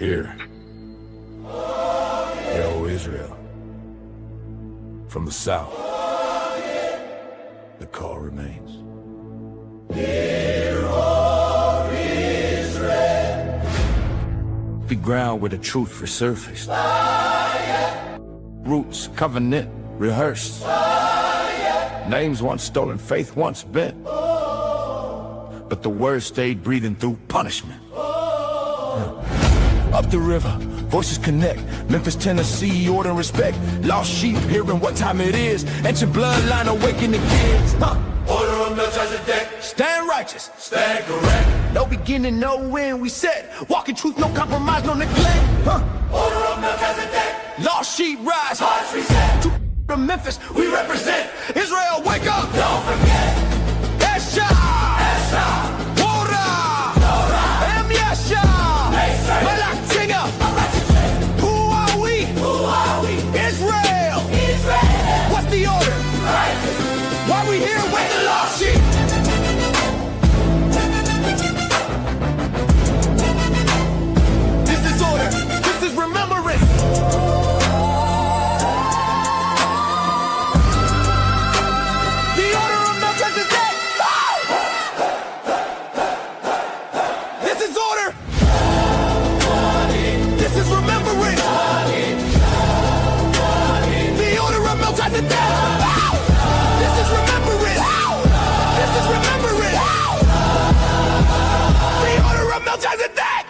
Hear, O Israel, from the south, the call remains. Hear, O Israel. The ground where the truth resurfaced. Roots, covenant, rehearsed. Names once stolen, faith once bent. But the word stayed breathing through punishment. Up the river, voices connect. Memphis, Tennessee, order and respect. Lost sheep, hearing what time it is. Ancient bloodline awaken the kids. Order of Melchizedek. Stand righteous, stand correct. No beginning, no end, we said. Walking truth, no compromise, no neglect. Order of Melchizedek. Lost sheep rise, hearts reset. To Memphis, we represent. Israel, wake up, don't forget. Esha, Torah, Em Yasha, Malak Singer. Who are we? Israel. What's the order? Why we here with the lost sheep? This is order. This is remembrance. The order of Melchizedek. This is order. This is remembrance. The order of Melchizedek. This is remembrance. This is remembrance. The order of Melchizedek.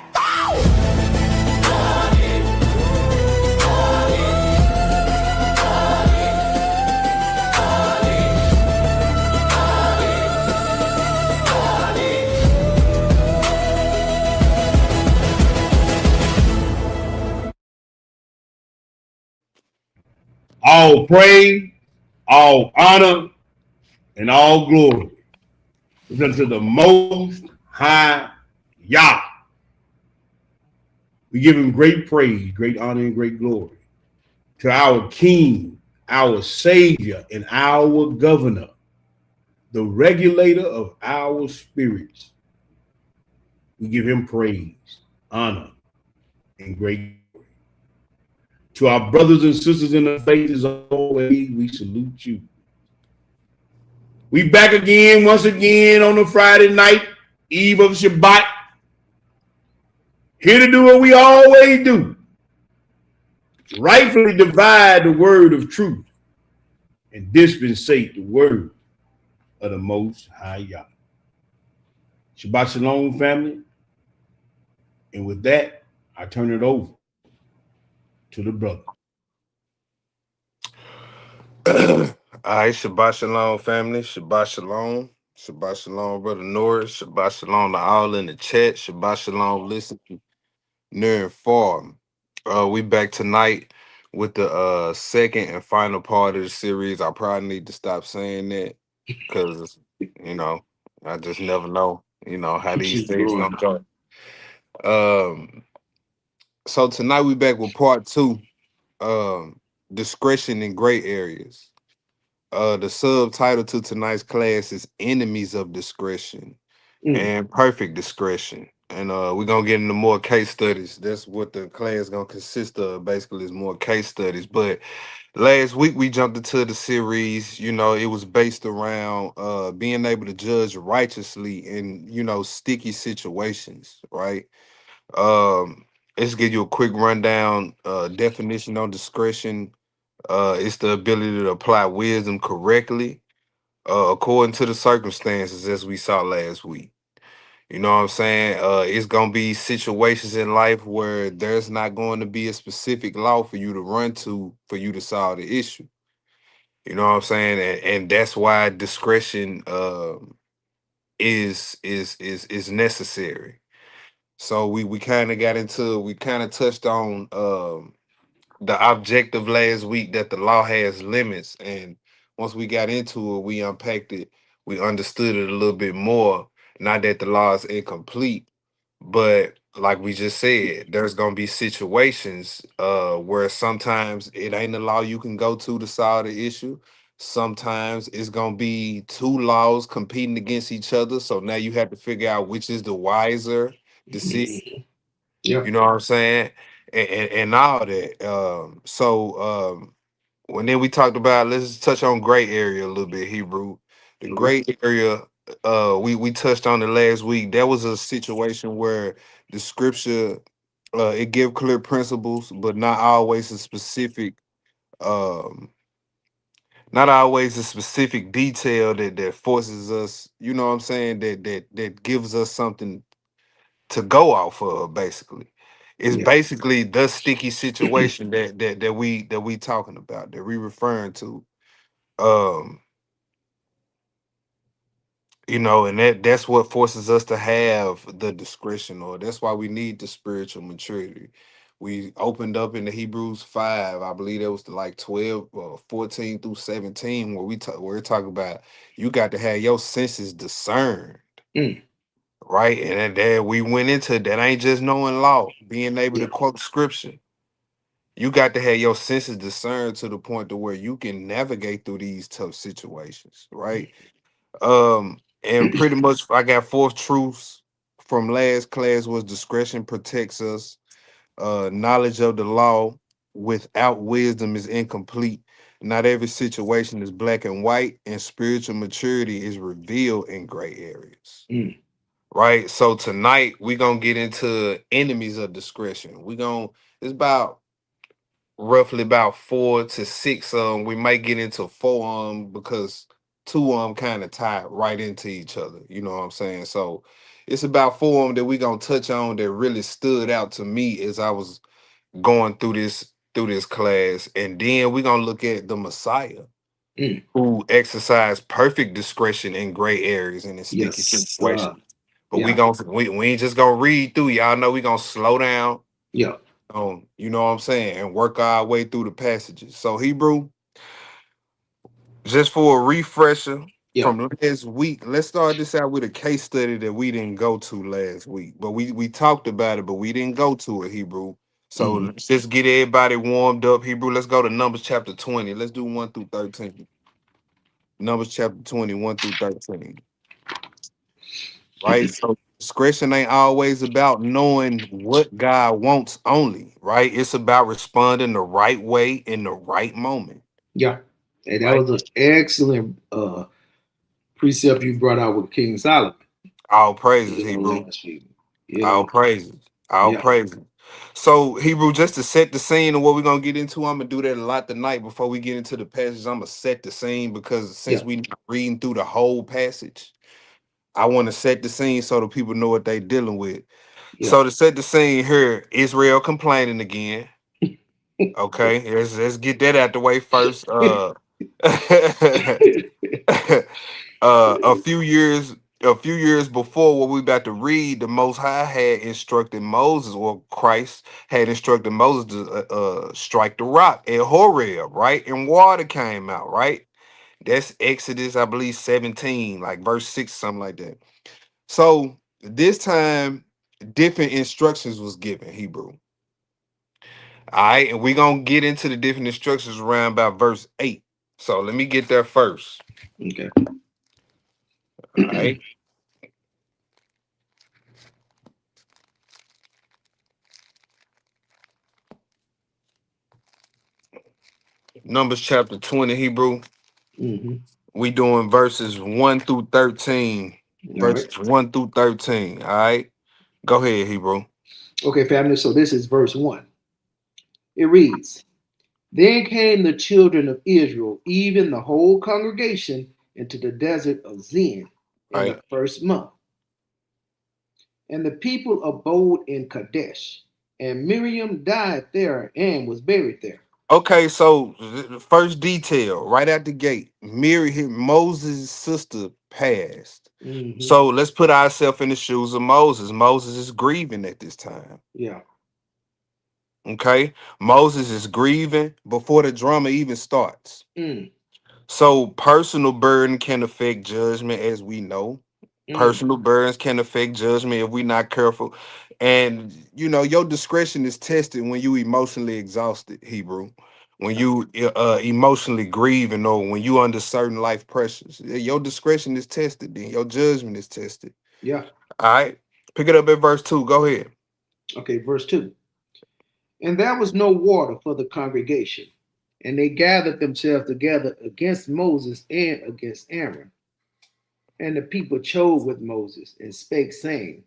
All praise, all honor, and all glory is unto the Most High Yah. We give him great praise, great honor, and great glory to our King, our Savior, and our Governor, the regulator of our spirits. We give him praise, honor, and great glory. To our brothers and sisters in the faith, as always, we salute you. We back again, once again, on a Friday night, eve of Shabbat. Here to do what we always do. Rightfully divide the word of truth and dispensate the word of the Most High Yah. Shabbat Shalom, family. And with that, I turn it over to the brother. All right, Shabbat Shalom, family. Shabbat Shalom. Shabbat Shalom, Brother Norris. Shabbat Shalom to all in the chat. Shabbat Shalom, listen near and far. We back tonight with the second and final part of the series. I probably need to stop saying that because, I just never know, how these things gonna go. So tonight we back with part 2, discretion in gray areas. The subtitle to tonight's class is Enemies of Discretion and Perfect Discretion. And we're going to get into more case studies. That's what the class is going to consist of, basically, is more case studies. But last week we jumped into the series. It was based around being able to judge righteously in, sticky situations, right? Let's give you a quick rundown. Definition on discretion. It's the ability to apply wisdom correctly, according to the circumstances, as we saw last week. You know what I'm saying? It's gonna be situations in life where there's not going to be a specific law for you to run to for you to solve the issue. You know what I'm saying? And that's why discretion is necessary. So we kind of got into, we kind of touched on the objective last week that the law has limits, and once we got into it, we unpacked it, we understood it a little bit more. Not that the law is incomplete, but like we just said, there's gonna be situations where sometimes it ain't a law you can go to solve the issue. Sometimes it's gonna be two laws competing against each other, so now you have to figure out which is the wiser decision. Yeah. You know what I'm saying? And all that. When then we talked about, let's just touch on gray area a little bit, Hebrew. The Okay. gray area, we touched on it last week. That was a situation where the scripture it give clear principles, but not always a specific um not always a specific detail that forces us, you know what I'm saying, that gives us something to go off of. Basically, it's Yeah. basically the sticky situation that we talking about, that we referring to. um and that's what forces us to have the discretion, or that's why we need the spiritual maturity. We opened up in the Hebrews 5, I believe that was like 12 14 through 17, where where we talk about you got to have your senses discerned, Mm. right? And then we went into that ain't just knowing law, being able to Yeah. quote scripture. You got to have your senses discerned to the point to where you can navigate through these tough situations, right? And pretty much I got fourth truths from last class was discretion protects us. Knowledge of the law without wisdom is incomplete. Not every situation is black and white, and spiritual maturity is revealed in gray areas. Mm. Right. So tonight we're gonna get into enemies of discretion. It's about roughly about 4 to 6. We might get into four because two kind of tied right into each other. You know what I'm saying? So it's about four that we gonna touch on that really stood out to me as I was going through this class. And then we're gonna look at the Messiah, Mm. who exercised perfect discretion in gray areas and in sticky Yes. situations. But Yeah. we ain't just gonna read through. Y'all know we gonna slow down, Yeah. you know what I'm saying, and work our way through the passages. So Hebrew, just for a refresher Yeah. from last week, let's start this out with a case study that we didn't go to last week. But we talked about it, but we didn't go to it, Hebrew. So Hmm. let's just get everybody warmed up, Hebrew. Let's go to Numbers chapter 20. Let's do 1 through 13. Numbers chapter 21 through 13. Right? So discretion ain't always about knowing what God wants only, right? It's about responding the right way in the right moment, Yeah. And that right? was an excellent precept you brought out with King Solomon, All praises, you know, Hebrew. last week. You All know. praises. All Yeah. praises. So, Hebrew, just to set the scene of what we're gonna get into, I'm gonna do that a lot tonight before we get into the passage. I'm gonna set the scene because since Yeah. we not reading through the whole passage, I want to set the scene so the people know what they dealing with. Yeah. So to set the scene here, Israel complaining again. Okay, let's get that out the way first. A few years before what we about to read, the Most High had instructed Moses, or Christ had instructed Moses to strike the rock at Horeb, right? And water came out, right? That's Exodus, I believe, 17, like verse 6, something like that. So this time, different instructions was given, Hebrew. All right, and we're gonna get into the different instructions around about verse 8. So let me get there first. Okay. All right. Numbers chapter 20, Hebrew. Hmm. We doing verses 1 through 13. All right. Verses 1 through 13. All right. Go ahead, Hebrew. Okay, family. So this is verse 1. It reads, Then came the children of Israel, even the whole congregation, into the desert of Zin All in right. the first month. And the people abode in Kadesh. And Miriam died there and was buried there. Okay, so the first detail right out the gate, Miriam, Moses' sister, passed. Hmm. So let's put ourselves in the shoes of Moses. Moses is grieving at this time. Yeah. Okay, Moses is grieving before the drama even starts. Mm. So personal burden can affect judgment, as we know. Mm. Personal burdens can affect judgment if we're not careful. And your discretion is tested when you emotionally exhausted, Hebrew. When you emotionally grieving, or when you under certain life pressures. Your discretion is tested, then your judgment is tested. Yeah. All right. Pick it up at verse 2. Go ahead. Okay, verse 2. And there was no water for the congregation, and they gathered themselves together against Moses and against Aaron. And the people chode with Moses and spake, saying,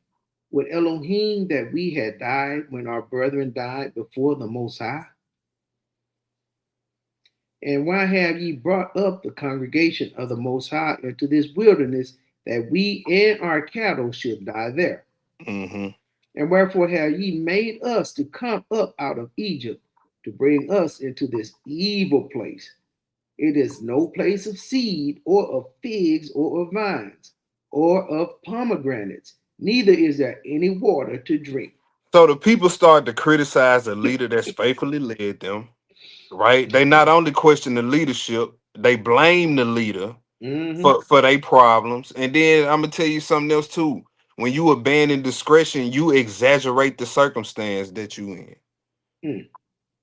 would Elohim that we had died when our brethren died before the Most High? And why have ye brought up the congregation of the Most High into this wilderness, that we and our cattle should die there? Mm-hmm. And wherefore have ye made us to come up out of Egypt to bring us into this evil place? It is no place of seed, or of figs, or of vines, or of pomegranates, neither is there any water to drink. So the people started to criticize the leader that's faithfully led them, right? They not only question the leadership, they blame the leader Mm-hmm. for their problems. And then I'm gonna tell you something else too. When you abandon discretion, you exaggerate the circumstance that you in. Mm,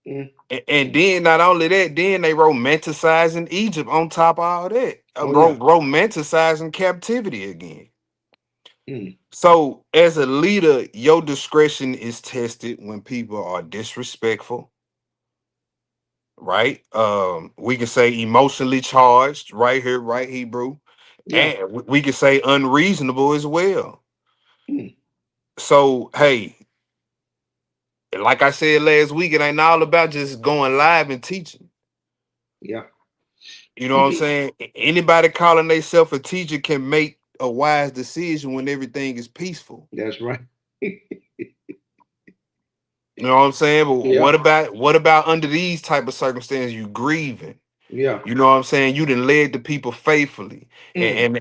mm, And mm. then not only that, then they romanticizing Egypt on top of all that, Oh yeah. romanticizing captivity again. Mm, So as a leader, your discretion is tested when people are disrespectful, right? We can say emotionally charged, right here, right, Hebrew, yeah. and we can say unreasonable as well. Mm, So hey, like I said last week, it ain't all about just going live and teaching. yeah. You know what I'm saying? Anybody calling themselves a teacher can make a wise decision when everything is peaceful. That's right. You know what I'm saying? But Yeah. what about under these type of circumstances? You grieving. Yeah. You know what I'm saying? You done led the people faithfully, Mm,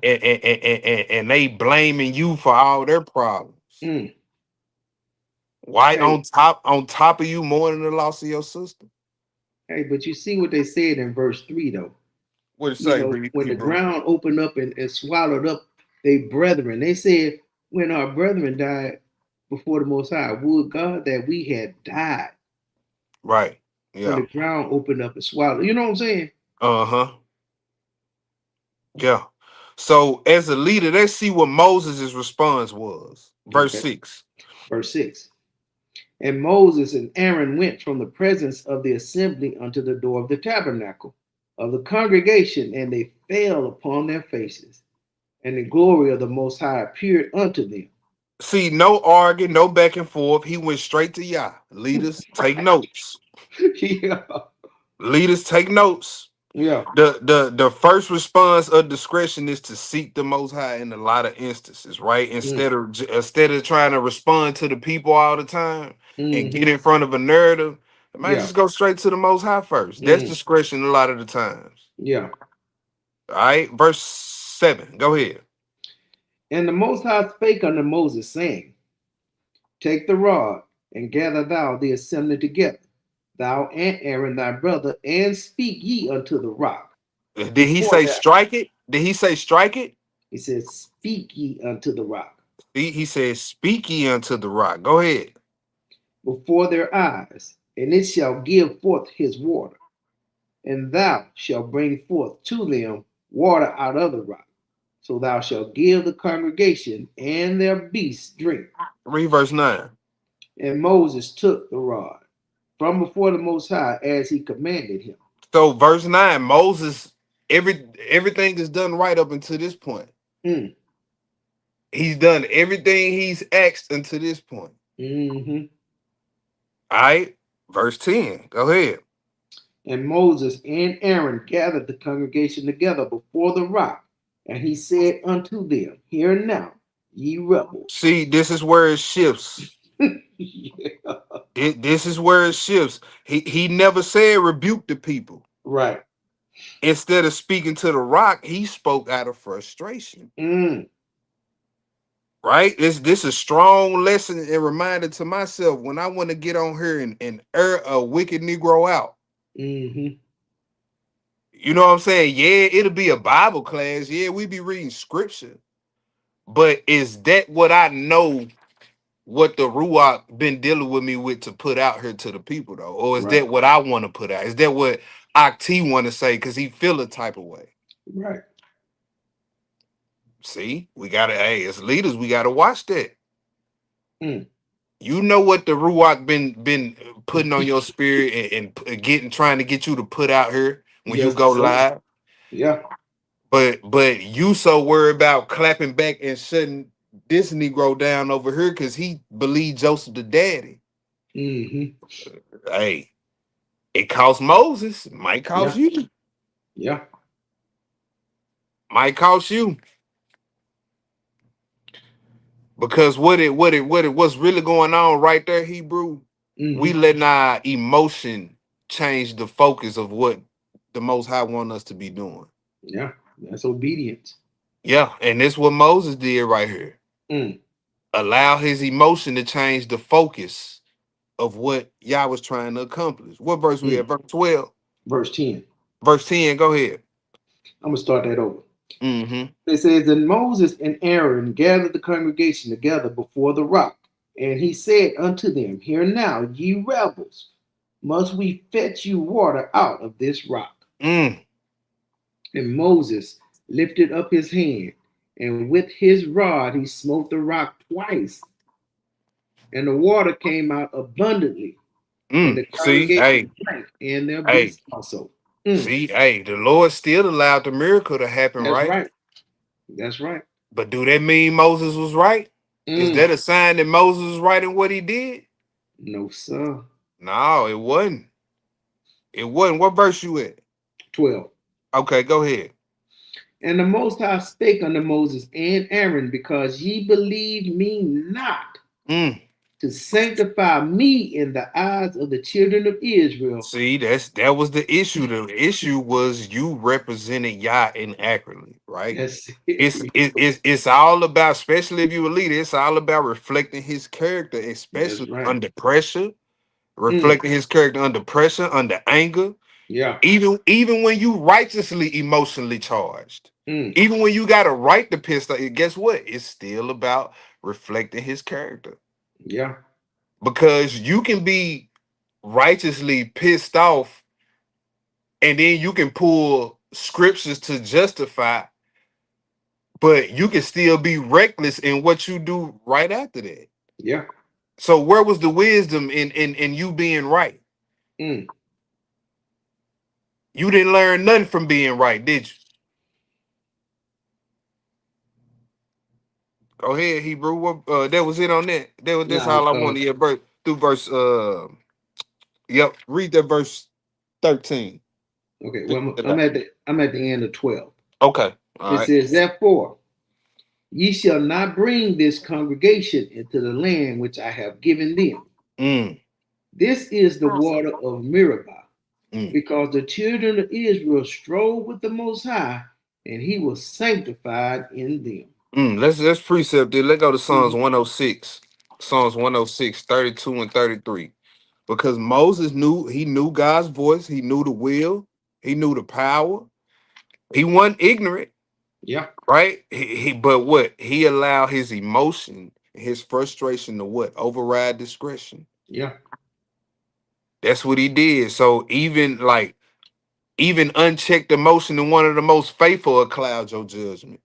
and they blaming you for all their problems. mm. Why Hey, on top of you more than the loss of your sister? hey, but you see what they said in verse 3 though. What it You say, know, when the Hebrew? ground opened up and swallowed up their brethren, they said, when our brethren died before the Most High, would God that we had died Right. when Yeah. the ground opened up and swallowed. You know what I'm saying? Uh-huh. Yeah. So as a leader, let's see what Moses' response was. Verse Okay. 6. Verse 6. And Moses and Aaron went from the presence of the assembly unto the door of the tabernacle of the congregation, and they fell upon their faces. And the glory of the Most High appeared unto them. See, no arguing, no back and forth. He went straight to Yah. Leaders, take Right. notes. Yeah. Leaders, take notes. Yeah. The first response of discretion is to seek the Most High in a lot of instances, right? Mm, Instead of trying to respond to the people all the time and get mm-hmm. in front of a narrative, man, Yeah. just go straight to the Most High first. That's Mm, discretion a lot of the times. yeah. All right, verse 7. Go ahead. And the Most High spake unto Moses, saying, take the rod and gather thou the assembly together, thou and Aaron thy brother, and speak ye unto the rock Did he before say their strike it? Did he say strike it? He says, speak ye unto the rock He said, speak ye unto the rock. Go ahead. before their eyes, and it shall give forth his water, and thou shalt bring forth to them water out of the rock. So thou shalt give the congregation and their beasts drink. Read verse 9. And Moses took the rod from before the Most High as he commanded him. So verse 9, Moses, everything is done right up until this point. Mm, He's done everything he's asked until this point. mm-hmm. All right. Verse 10. Go ahead. And Moses and Aaron gathered the congregation together before the rock, and he said unto them, hear now, ye rebels. See, this is where it shifts. Yeah. This is where it shifts. He never said rebuke the people. Right. Instead of speaking to the rock, he spoke out of frustration. Mm, Right? This is a strong lesson and reminder to myself when I want to get on here and air a wicked Negro out. mm-hmm. You know what I'm saying? Yeah, it'll be a Bible class. Yeah, we be reading scripture. But is that what I know what the Ruach been dealing with me with to put out here to the people though? Or is Right. that what I want to put out? Is that what Akti want to say? Because he feel a type of way. Right. See, we gotta, hey, as leaders, we gotta watch that. Mm. You know what the Ruach been putting on your spirit and getting trying to get you to put out here when you Yes, go sir. live. Yeah. But you so worried about clapping back and shutting this Negro down over here because he believed Joseph the daddy. Mm-hmm. Hey, it cost Moses, might cost Yeah. you, Yeah. might cost you. Because what's really going on right there, Hebrew, we Mm-hmm. letting our emotion change the focus of what the Most High want us to be doing. Yeah. That's obedience. Yeah, and this what Moses did right here. Mm. Allow his emotion to change the focus of what Yah was trying to accomplish. What verse we at? Mm. Verse 12. Verse 10. Verse 10, go ahead. I'm gonna start that over. Mm-hmm. It says, "And Moses and Aaron gathered the congregation together before the rock, and he said unto them, Hear now, ye rebels, must we fetch you water out of this rock? Mm, And Moses lifted up his hand, and with his rod he smote the rock twice, and the water came out abundantly, and the See, hey, congregation drank, and their hey, beasts also." Mm. see, hey, the Lord still allowed the miracle to happen, That's right? right. That's right. But do that mean Moses was right? Is Mm. that a sign that Moses was right in what he did? No, sir. No, it wasn't. It wasn't. What verse you at? 12. Okay, go ahead. And the Most High spake unto Moses and Aaron, because ye believe me not, Mm. to sanctify me in the eyes of the children of Israel. See, that was the issue. The issue was you represented Yah inaccurately, right? That's It's it. it, it's it's all about, especially if you're a leader, it's all about reflecting his character, That's especially right. under pressure, Mm. reflecting his character under pressure, under anger, Yeah. even when you righteously emotionally charged, Mm. even when you got a right to piss off, guess what? It's still about reflecting his character. Yeah. Because you can be righteously pissed off and then you can pull scriptures to justify, but you can still be reckless in what you do right after that. Yeah. So where was the wisdom in you being right? Mm. You didn't learn nothing from being right, did you? Go ahead, Hebrew. That was it on that. That's Now, all I wanted. Yeah, through verse. Yep. Read that verse 13. okay. Well, I'm at the end of 12. Okay. All It right. says, Therefore, ye shall not bring this congregation into the land which I have given them. Mm, This is the water of Meribah, mm, because the children of Israel strove with the Most High, and he was sanctified in them. Let's precept it. Let's go to Psalms Mhm. 106. Psalms 106, 32 and 33. Because Moses knew God's voice, he knew the will, he knew the power. He wasn't ignorant, Yeah, right? But what? He allowed his emotion, his frustration to what? Override discretion. yeah, That's what he did. So even unchecked emotion in one of the most faithful will cloud your judgment,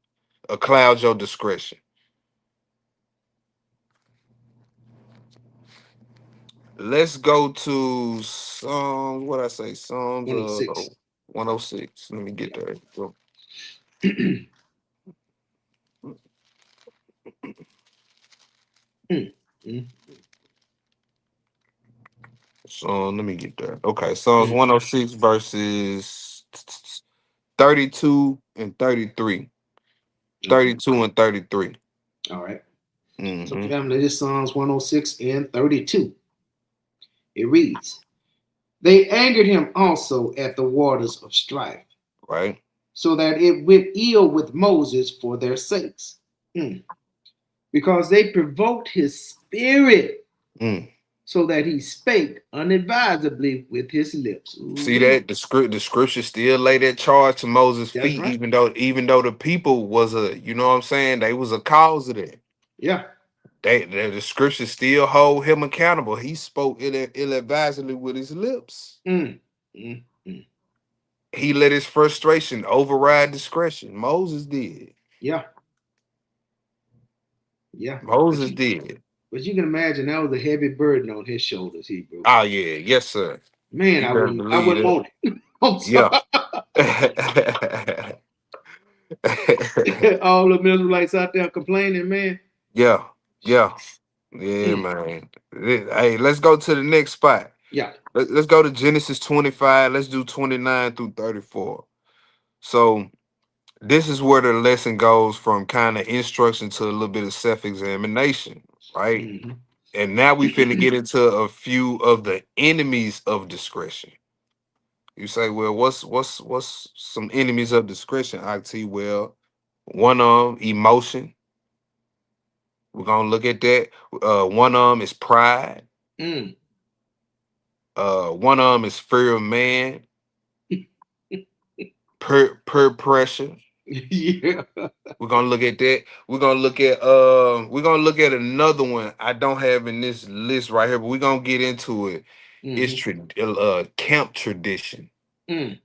or cloud your discretion. Let's go to Psalms. What I say? Psalms 106. 106. Let me get Yeah. there. Go. Mm, mm, So let me get there. Okay, Psalms mm. 106 verses 32 and 33. Okay. 32 and 33. All right. So, Mm-hmm. family, this Psalms 106 and 32. It reads, They angered him also at the waters of strife, Right. so that it went ill with Moses for their sakes. Mm. Because they provoked his spirit, Mm. so that he spake unadvisedly with his lips. See Ooh-wee. that the scripture still lay that charge to Moses' That's feet, right. even though the people was you know what I'm saying, they was a cause of that. Yeah. The scripture still hold him accountable. He spoke ill-advisedly with his lips. Mm, mm, mm. He let his frustration override discretion. Moses did. Yeah. Yeah. But Moses you did. But you can imagine that was a heavy burden on his shoulders, Hebrew. Oh yeah, yes, sir. Man, You I better wouldn't I believe wouldn't it. want it. I'm Yeah. sorry. All the Israelites out there complaining, man. Yeah, yeah, yeah, Mm, man. Hey, let's go to the next spot. yeah. Let's go to Genesis 25. Let's do 29 through 34. So this is where the lesson goes from kind of instruction to a little bit of self-examination, right? Mhm. And now we finna get into a few of the enemies of discretion. You say, well, what's some enemies of discretion, IT? Well, one emotion. We're gonna look at that. One is pride. Mm. One is fear of man, per pressure. Yeah. We're gonna look at that. We're gonna look at another one I don't have in this list right here, but we're gonna get into it. It's Mhm. camp tradition. Mm.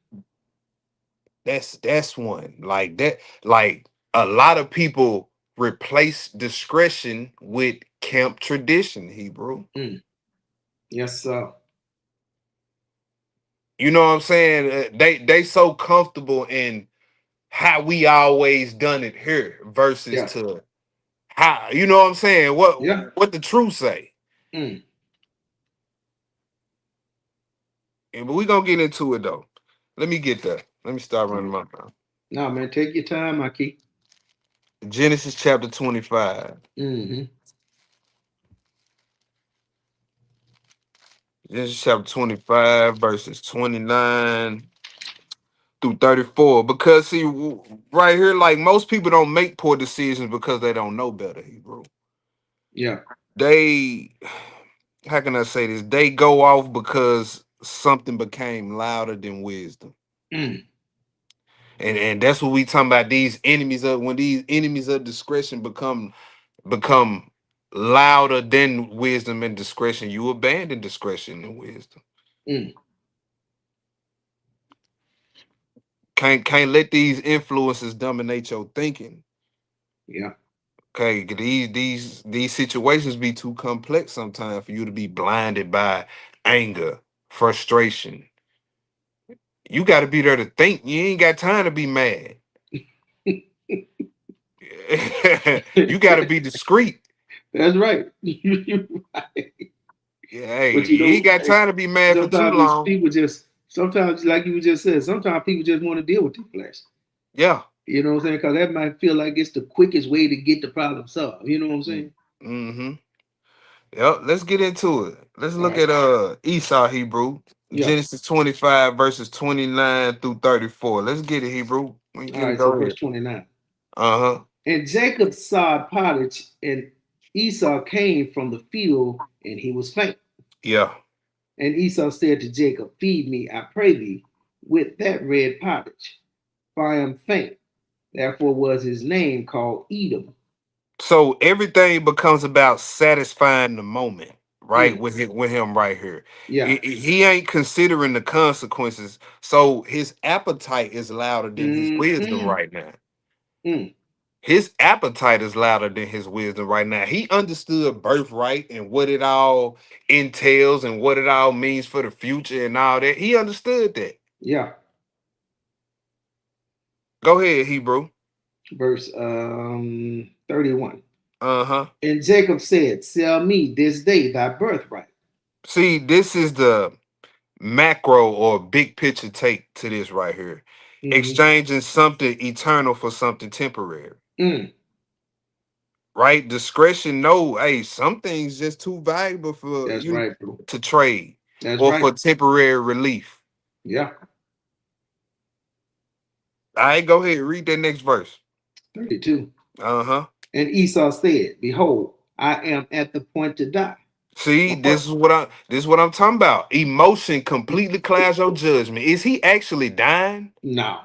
That's one. Like that, like a lot of people replace discretion with camp tradition, Hebrew. Mm. Yes, sir. You know what I'm saying? They so comfortable in how we always done it here versus Yeah. to how, you know what I'm saying? Yeah. What the truth say? Mm. But we gonna get into it though. Let me get that. Let me start running my mouth. No, man, take your time, Aki. Genesis chapter 25. Mm-hmm. Genesis chapter 25, verses 29 through 34. Because see, right here, like most people don't make poor decisions because they don't know better, Hebrew. Yeah. They, how can I say this? They go off because something became louder than wisdom. Mm. And that's what we talking about. These enemies of when these enemies of discretion become louder than wisdom and discretion, you abandon discretion and wisdom. Mm. Can't let these influences dominate your thinking. Yeah. Okay, these situations be too complex sometimes for you to be blinded by anger, frustration. You got to be there to think. You ain't got time to be mad. You got to be discreet. That's right. You right. Yeah, hey, But you you ain't know, got time to be mad for too sometimes long. people just sometimes, like you just said, sometimes people just want to deal with the flesh. Yeah. You know what I'm saying? Because that might feel like it's the quickest way to get the problem solved. You know what I'm saying? Mm-hmm. Yep. Let's get into it. Let's All look right. at Esau Hebrew. Yeah. Genesis 25 verses 29 through 34. Let's get it, Hebrew. When you All get it, right. So go verse ahead. 29. Uh-huh. And Jacob sawed pottage, and Esau came from the field, and he was faint. Yeah. And Esau said to Jacob, feed me, I pray thee, with that red pottage, for I am faint. Therefore was his name called Edom. So everything becomes about satisfying the moment, right? Mm. With him right here. Yeah. He ain't considering the consequences. So his appetite is louder than his wisdom Mm-hmm. right now. Mm. His appetite is louder than his wisdom right now. He understood birthright and what it all entails and what it all means for the future and all that. He understood that. Yeah. Go ahead, Hebrew. Verse 31. Uh-huh. And Jacob said, sell me this day thy birthright. See, this is the macro or big picture take to this right here. Mm-hmm. Exchanging something eternal for something temporary. Mm. Right? Discretion, no, hey, some things just too valuable for That's you right, bro. to trade That's or right. for temporary relief. Yeah. All right, go ahead, read that next verse. 32. Uh-huh. And Esau said, behold, I am at the point to die. See, this is what I'm talking about. Emotion completely clouds your judgment. Is he actually dying? No.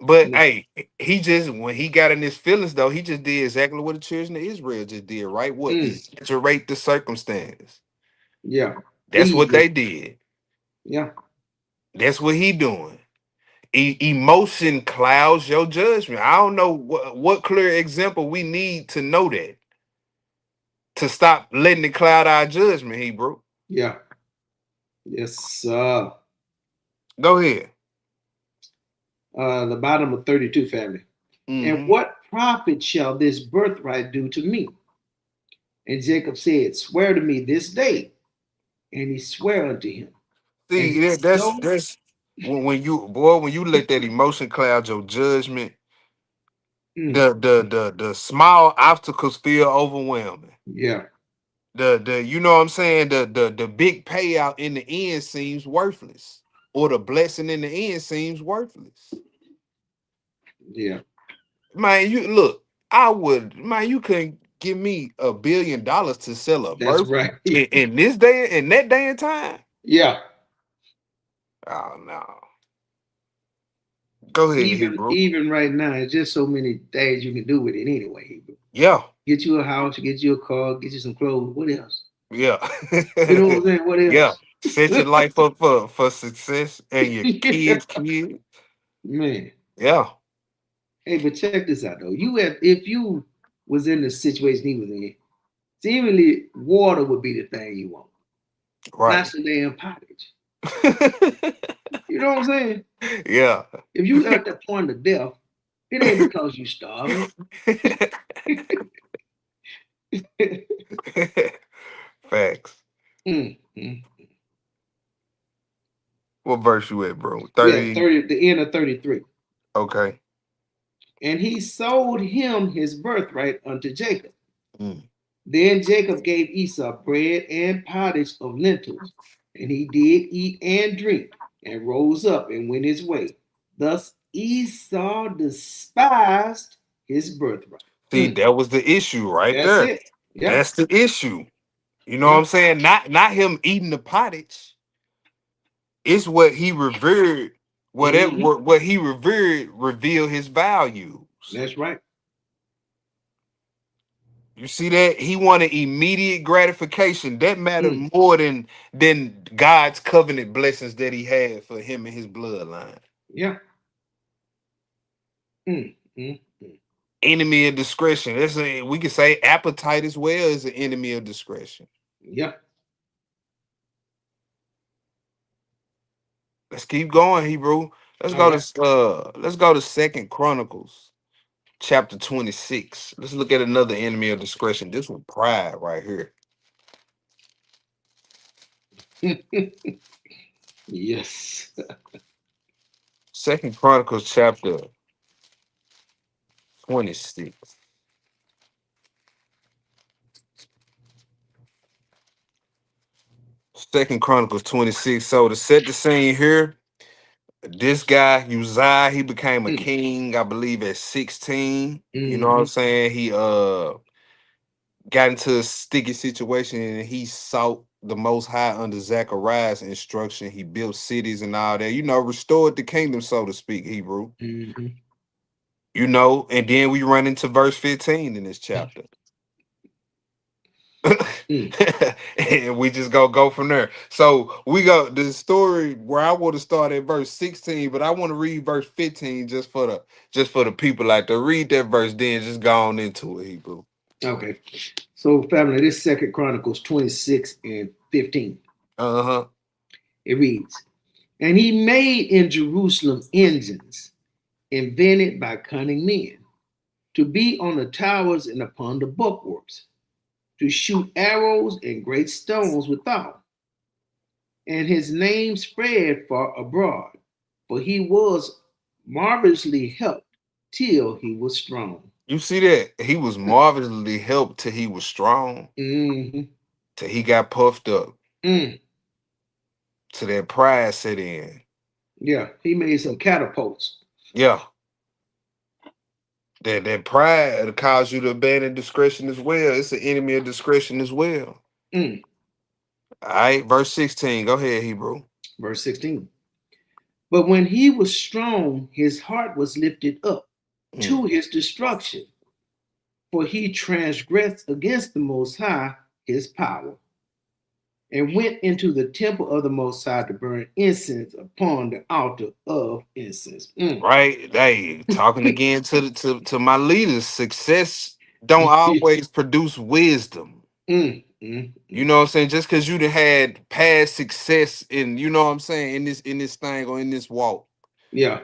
But No. hey, he just when he got in his feelings though, he just did exactly what the children of Israel just did, right? What? Mm. Exaggerate the circumstance. Yeah. That's Please what do. they did. Yeah. That's what he doing. Emotion clouds your judgment. I don't know what clear example we need to know that. to stop letting it cloud our judgment, Hebrew. Yeah. Yes, sir. Go ahead. The bottom of 32, family. And Mm-hmm. what profit shall this birthright do to me? And Jacob said, Swear to me this day. And he sware unto him. And See, he that's when you let that emotion cloud your judgment, mm, the small obstacles feel overwhelming. yeah, The you know what I'm saying? The big payout in the end seems worthless. Or the blessing in the end seems worthless. yeah, Man, you couldn't give me $1 billion to sell a that's birth right. in this day, in that day and time. Yeah. Oh no. Go ahead, Even Hebrew. even right now, it's just so many things you can do with it anyway. Yeah, Get you a house, get you a car, get you some clothes. What else? yeah. You know what I'm saying? What Yeah. else? Set your life up for success and your kids, kids. Man. Yeah, Hey, but check this out though. If you was in the situation he was in, seemingly water would be the thing you want. Not right. some damn pottage. You know what I'm saying? Yeah. If you at the point of death, it ain't because you starving. Facts. Mm, mm. What verse you at, bro? Yeah, 30. 30, the end of 33. Okay. And he sold him his birthright unto Jacob. Mm. Then Jacob gave Esau bread and pottage of lentils, and he did eat and drink, and rose up and went his way. Thus Esau despised his birthright. See, that was the issue right That's there. it. Yeah, That's the issue. You know what yeah. I'm saying? Not him eating the pottage. It's what he revered. Whatever Mhm. what he revered revealed his values. That's right. You see that? He wanted immediate gratification. That mattered Mm, more than God's covenant blessings that he had for him and his bloodline. yeah. Mm, mm, mm. Enemy of discretion. We could say appetite as well as an enemy of discretion. Yeah. Let's keep going, Hebrew. All right. Let's go to Second Chronicles, chapter 26. Let's look at another enemy of discretion. This one, pride, right here. Yes. Second Chronicles, chapter 26. Second Chronicles 26. So to set the scene here, this guy, Uzziah, he became a Mm, king, I believe, at 16. You know what I'm mhm, saying? He got into a sticky situation and he sought the most high under Zechariah's instruction. He built cities and all that, restored the kingdom, so to speak, Hebrew. mhm, And then we run into verse 15 in this chapter. mm. And we just go from there. So we go the story where I want to start at verse 16, but I want to read verse 15 just for the people like to read that verse, then just go on into it, Hebrew. Okay. So, family, this Second Chronicles 26 and 15. Uh-huh. It reads, And he made in Jerusalem engines invented by cunning men to be on the towers and upon the bulwarks, to shoot arrows and great stones withal. And his name spread far abroad, for he was marvelously helped till he was strong. You see that? He was marvelously helped till he was strong, Mm-hmm. till he got puffed up, Mm. till that pride set in. Yeah, he made some catapults. Yeah. That pride cause you to abandon discretion as well. It's an enemy of discretion as well. Mm. All right, verse 16. Go ahead, Hebrew. Verse 16. But when he was strong, his heart was lifted up Mm. to his destruction, for he transgressed against the Most High, his power, and went into the temple of the Most High to burn incense upon the altar of incense. Mm. Right? Hey, talking again to my leaders. Success don't always produce wisdom. You know what I'm saying? Just because you done had past success in, you know what I'm saying, in this thing or in this walk. Yeah.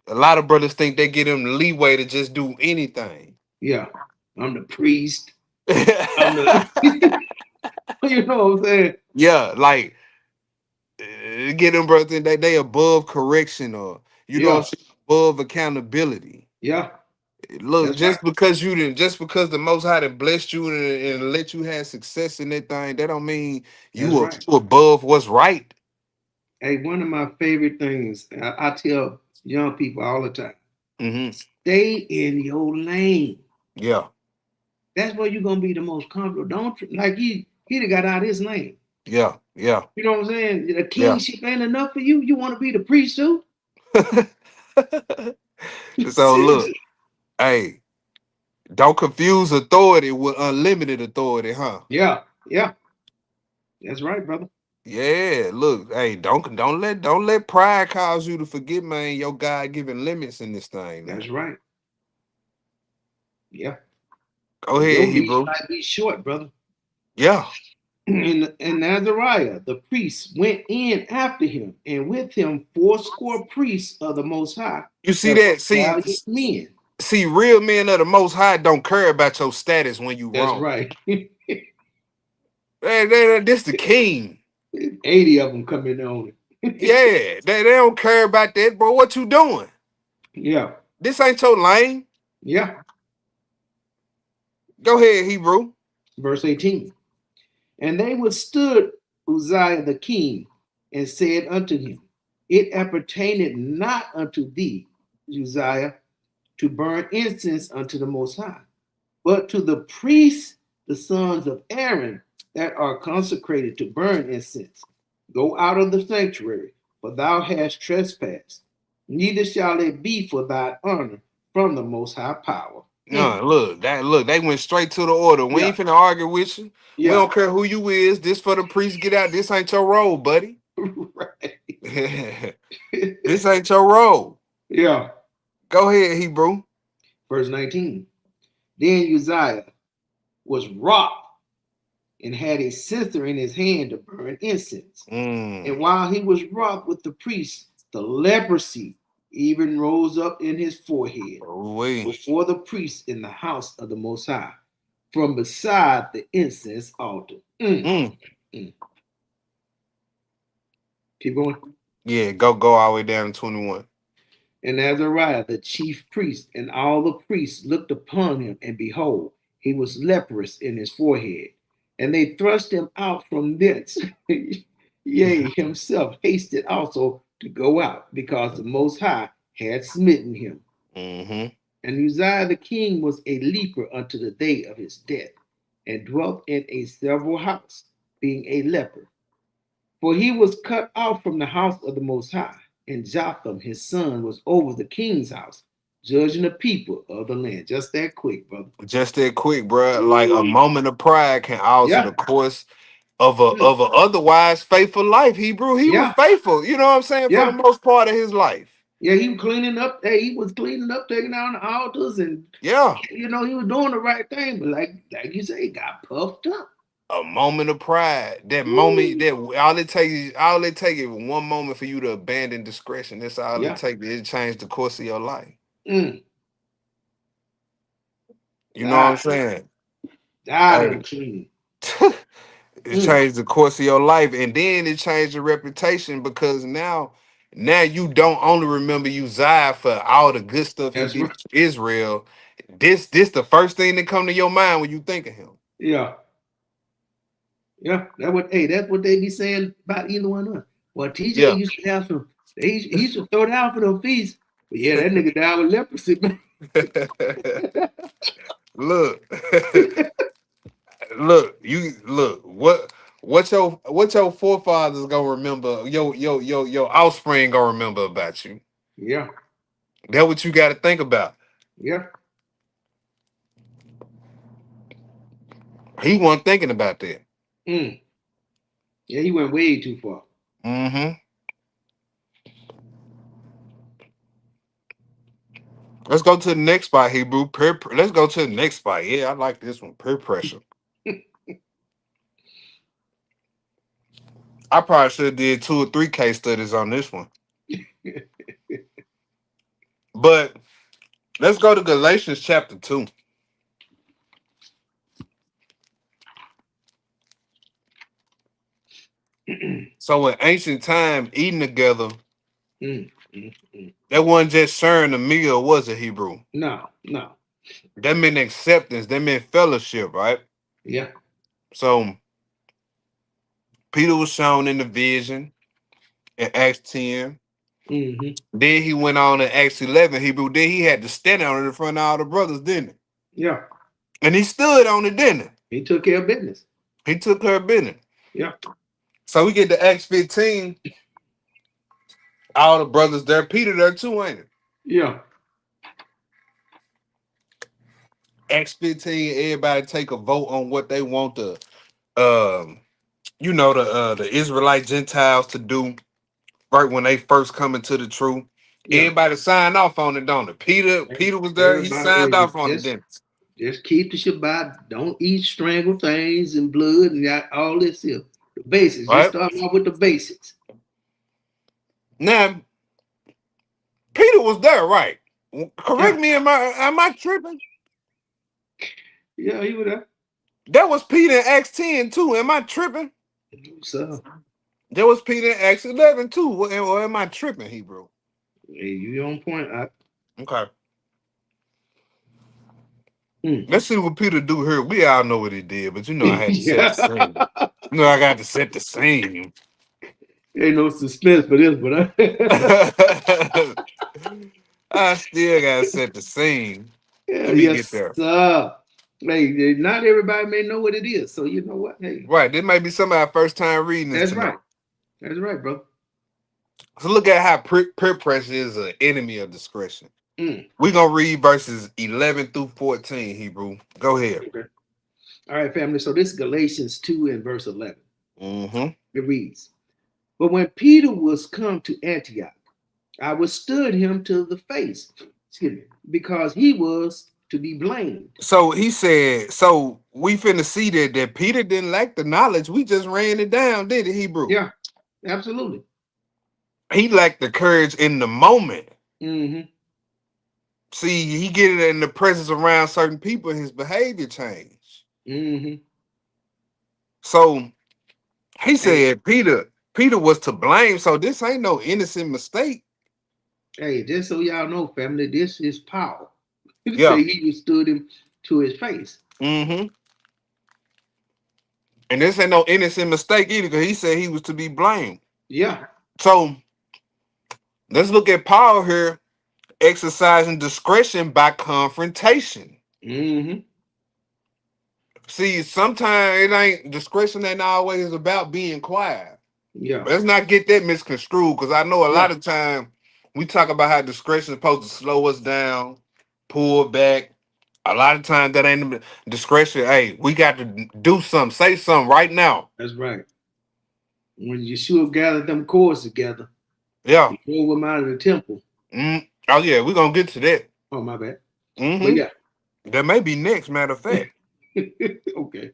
A lot of brothers think they get them leeway to just do anything. Yeah. I'm the priest. I'm the you know what I'm saying? Yeah, like get them brothers think they above correction or you know what I'm Yeah. saying, above accountability. Yeah. Look, That's right. just because the Most High done blessed you and let you have success in that thing, that don't mean That's you are right. above what's right. Hey, one of my favorite things I tell young people all the time: Hmm. stay in your lane. Yeah, That's where you're gonna be the most comfortable. Don't like he done got out of his lane. yeah, yeah, You know what I'm saying? The yeah. kingship ain't enough for you. You want to be the priest too? So look, hey, don't confuse authority with unlimited authority, huh? Yeah, yeah. That's right, brother. Yeah, look, hey, don't let pride cause you to forget, man, your God given limits in this thing now. That's right. Yeah. Go Your ahead, leash Hebrew. might be short, brother. Yeah. And Azariah, the priest, went in after him, and with him 80 priests of the Most High You see that that? were valiant men. See, real men of the most high don't care about your status when you That's wrong. right. This the king. 80 of them coming on it. Yeah, they don't care about that, bro. What you doing? Yeah, This ain't your lane. yeah. Go ahead, Hebrew. Verse 18. And they withstood Uzziah the king and said unto him, it appertaineth not unto thee, Uzziah, to burn incense unto the Most High, but to the priests, the sons of Aaron, that are consecrated to burn incense. Go out of the sanctuary, for thou hast trespassed. Neither shall it be for thy honor from the Most High power. No, look, they went straight to the order. We Yeah, ain't finna argue with you. We yeah, don't care who you is. This for the priest. Get out. This ain't your role, buddy. right. This ain't your role. Yeah. Go ahead, Hebrew. Verse 19. Then Uzziah was wroth and had a censer in his hand to burn incense. And Mm. while he was wroth with the priests, the leprosy even rose up in his forehead We. before the priests in the house of the Most High, from beside the incense altar. Mm. Mm. Keep going. Yeah, go all the way down to 21. And Azariah, the chief priest, and all the priests looked upon him, and behold, he was leprous in his forehead. And they thrust him out from thence. Yea, himself hasted also to go out, because the Most High had smitten him. Mm-hmm. And Uzziah the king was a leper unto the day of his death, and dwelt in a several house, being a leper. For he was cut off from the house of the Most High, and Jotham his son was over the king's house, judging the people of the land. Just that quick, brother. Just that quick, bro. Like a Ooh, moment of pride can alter yeah, the course of a mm, otherwise faithful life. Hebrew, he was yeah, faithful. You know what I'm saying for the yeah, most part of his life. yeah. He was cleaning up. Hey, he was cleaning up, taking down the altars, and Yeah, he was doing the right thing. But like you say, he got puffed up. a moment of pride. That moment, Ooh, that all it takes is one moment for you to abandon discretion. That's all it yeah, takes. It changed the course of your life. mm, You know what I'm died, saying? died of Hey. the king. It Mm, changed the course of your life, and then it changed your reputation because now you don't only remember Uzziah for all the good stuff he that's did right. for Israel. This the first thing that come to your mind when you think of him. Yeah, yeah. That's what they be saying about either one of us. Well, TJ Yeah. used to have some. He used to throw down for them feasts. But yeah, that nigga died with leprosy, man. Look, what your forefathers gonna remember, your offspring gonna remember about you. Yeah, That's what you gotta think about. yeah. He wasn't thinking about that. Mm. Yeah, he went way too far. Mm-hmm. Let's go to the next spot, Hebrew. Let's go to the next spot. Yeah, I like this one. Peer pressure. I probably should have did 2 or 3 case studies on this one. But let's go to Galatians chapter 2. So in ancient time, eating together, that wasn't just sharing a meal, was it, Hebrew? No. That meant acceptance. That meant fellowship, right? Yeah. So Peter was shown in the vision in Acts 10. Then he went on in Acts 11, Hebrew. Then he had to stand on it in front of all the brothers, didn't he? Yeah. And he stood on it, didn't he? He took care of business. He took care of business. Yeah. So we get to Acts 15. All the brothers there. Peter there too, ain't it? Yeah. Acts 15, everybody take a vote on what they want the the Israelite Gentiles to do right when they first come into the truth. Yeah. Everybody signed off on it, don't it? Peter was there, he signed off on it. Just keep the Shabbat, don't eat strangled things and blood and all this here. The basics. Right? Just start off with the basics. Now, Peter was there, right? Correct me, am I tripping? Yeah, he was there. That was Peter in Acts 10 too. Am I tripping? So there was Peter in Acts 11 too. Or am I tripping, Hebrew? Hey, you on point. Okay. Let's see what Peter do here. We all know what he did, but I had to set the scene. I got to set the scene. Ain't no suspense for this, but I still gotta set the scene. Yeah, let me get there. Hey, not everybody may know what it is, so you know what? Hey, right. This may be somebody first time reading this. That's right. That's right, bro. So look at how peer pressure is an enemy of discretion. We're gonna read verses 11 through 14, Hebrew. Go ahead. Okay. All right, family. So this is Galatians 2 and verse 11. It reads, "But when Peter was come to Antioch, I withstood him to the face, because he was to be blamed." So he said, so we finna see that Peter didn't lack the knowledge. We just ran it down, did it, Hebrew? Yeah, absolutely. He lacked the courage in the moment. See, he get it in the presence around certain people, his behavior changed. So he said Peter was to blame. So this ain't no innocent mistake. Hey, just so y'all know, family, this is power. Yeah. He withstood him to his face. And this ain't no innocent mistake either, because he said he was to be blamed. Yeah. So let's look at Paul here, exercising discretion by confrontation. See, sometimes discretion ain't always about being quiet. Yeah. Let's not get that misconstrued, because I know a lot of time we talk about how discretion is supposed to slow us down, pull back. A lot of times that ain't discretion. Hey, we got to do something, say something right now. That's right. When Yeshua gathered them cords together, he drove them out of the temple. Oh yeah, we're gonna get to that. Oh, my bad. But yeah, that may be next. Matter of fact. Okay.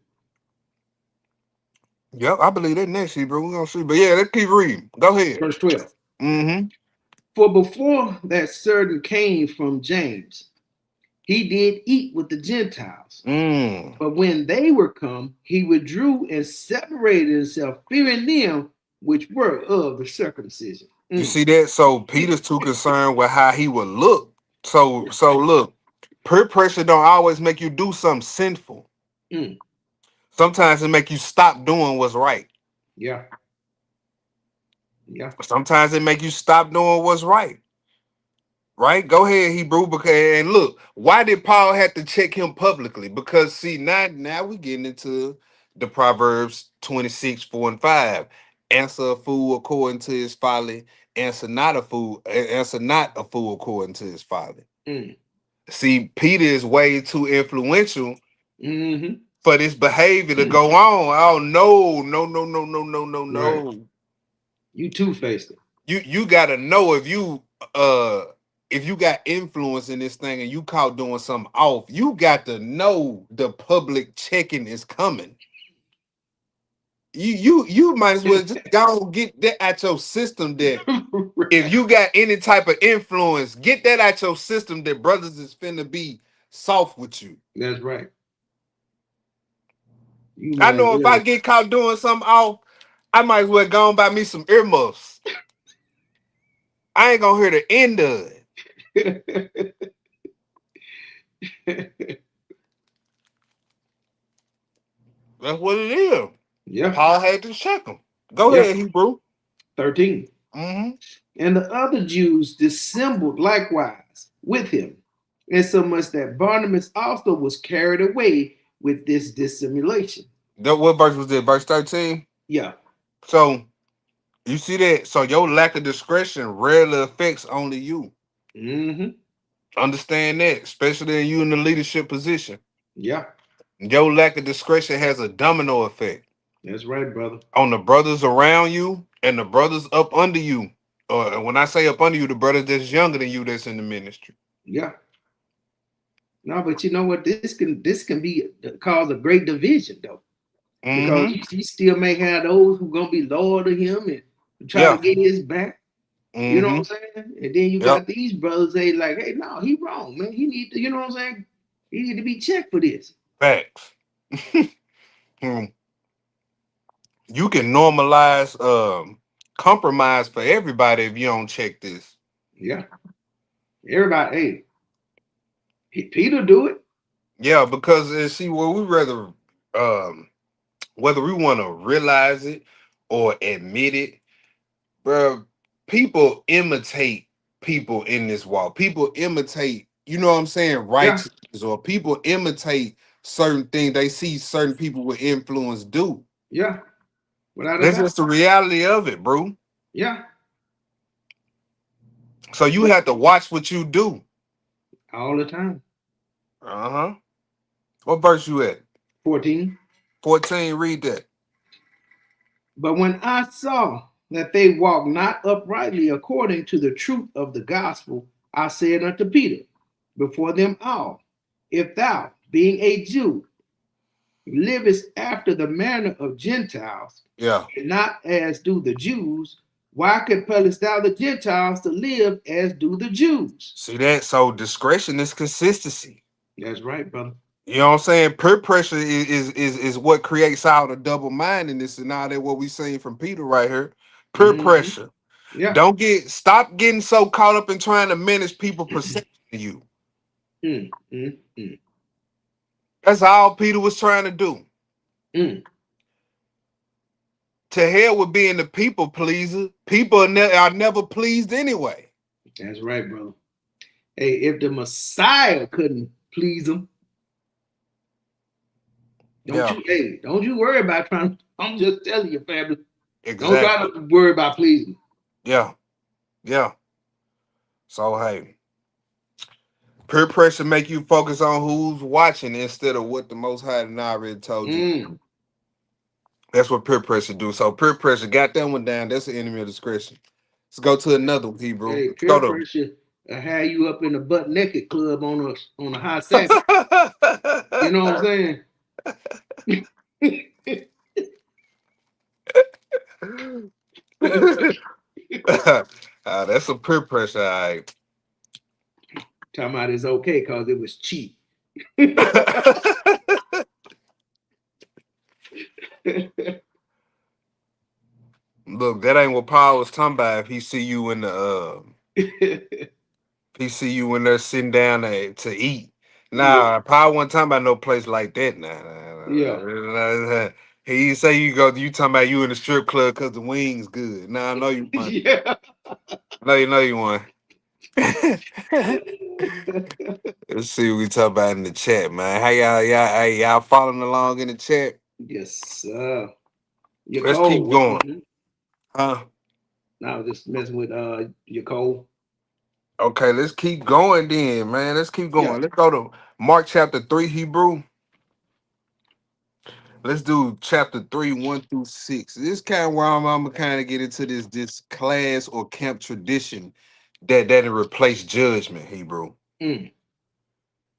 Yep, I believe that next, bro. We're gonna see. But yeah, let's keep reading. Go ahead. Verse 12. "For before that certain came from James, he did eat with the Gentiles. But when they were come, he withdrew and separated himself, fearing them which were of the circumcision." You see that? So Peter's too concerned with how he would look. So look, peer pressure don't always make you do something sinful. Sometimes it make you stop doing what's right. Yeah. Sometimes it make you stop doing what's right. Right? Go ahead, Hebrew. And look, why did Paul have to check him publicly? Because see, now we getting into the Proverbs 26, 4 and 5. Answer a fool according to his folly. Answer not a fool according to his folly. See, Peter is way too influential for this behavior to go on. Oh no. Right. You two-faced it. You gotta know if you got influence in this thing and you caught doing something off, you got to know the public checking is coming. you might as well just go and get that out your system. That if you got any type of influence, get that out your system. That brothers is finna be soft with you. That's right. You I might know if I well. get caught doing something off, I might as well go and buy me some earmuffs. I ain't gonna hear the end of it. That's what it is. Yeah. Paul had to check him. Go Yeah. ahead, Hebrew. 13. Mm-hmm. And the other Jews dissembled likewise with him, insomuch that Barnabas also was carried away with this dissimulation. What verse was it? Verse 13? Yeah. So you see that? So your lack of discretion rarely affects only you. Mm-hmm. Understand that, especially you in the leadership position. Yeah. Your lack of discretion has a domino effect That's right, brother. on the brothers around you and the brothers up under you. Or when I say up under you, the brothers that's younger than you that's in the ministry. Yeah. No, but you know what? This can be cause a great division though. Because Mm-hmm. he still may have those who gonna be loyal to him and try Yeah. to get his back. You know what Mm-hmm. I'm saying? And then you Yep. got these brothers say like, hey, no, he wrong, man. He need to, you know what I'm saying? He need to be checked for this. Facts. Hmm. You can normalize compromise for everybody if you don't check this. Yeah. Everybody, hey, Peter do it. Yeah, because see, well, we rather whether we want to realize it or admit it, bro. People imitate people in this walk. People imitate, you know what I'm saying, Yeah, righteousness, or people imitate certain things they see certain people with influence do. yeah, without a That's doubt. just the reality of it, bro. Yeah, So you have to watch what you do. all the time. Uh-huh. What verse you at? 14. 14, read that. But when I saw that they walk not uprightly according to the truth of the gospel, I said unto Peter before them all, if thou, being a Jew, livest after the manner of Gentiles, Yeah. and not as do the Jews, why compellest thou the Gentiles to live as do the Jews? See that? So discretion is consistency. That's right, brother. You know what I'm saying? Peer pressure is what creates all the double mindedness and all that what we seeing from Peter right here. Peer pressure. Yeah. Stop getting so caught up in trying to manage people perception of you. That's all Peter was trying to do. To hell with being the people pleaser. People are never pleased anyway. That's right, brother. Hey, if the Messiah couldn't please them, don't you worry about trying. I'm just telling you, family. Exactly. Don't try to worry about pleasing. Yeah. So hey, peer pressure make you focus on who's watching instead of what the Most High and I already told you. That's what peer pressure do. So peer pressure got that one down. That's the enemy of discretion. Let's go to another one, Hebrew. Hey, Let's peer pressure have you up in the butt naked club on a high Sabbath. You know what I'm saying? That's some peer pressure, all right. Talking about it's okay because it was cheap. Look, that ain't what Paul was talking about. If he see you in the he see you in there sitting down to eat. Nah, Paul wasn't talking about no place like that. Nah. He say you talking about you in the strip club because the wings good. Nah, I know you want. Yeah. No, you want. Let's see what we talk about in the chat, man. How y'all following along in the chat? Yes, sir. You're Let's cold. keep going. Huh? I was just messing with your cold. Okay, let's keep going then, man. Let's keep going. Yeah. Let's go to Mark chapter 3, Hebrew. Let's do chapter 3, 1 through 6. This is kind of where I'm gonna kind of get into this class or camp tradition that replace judgment, Hebrew.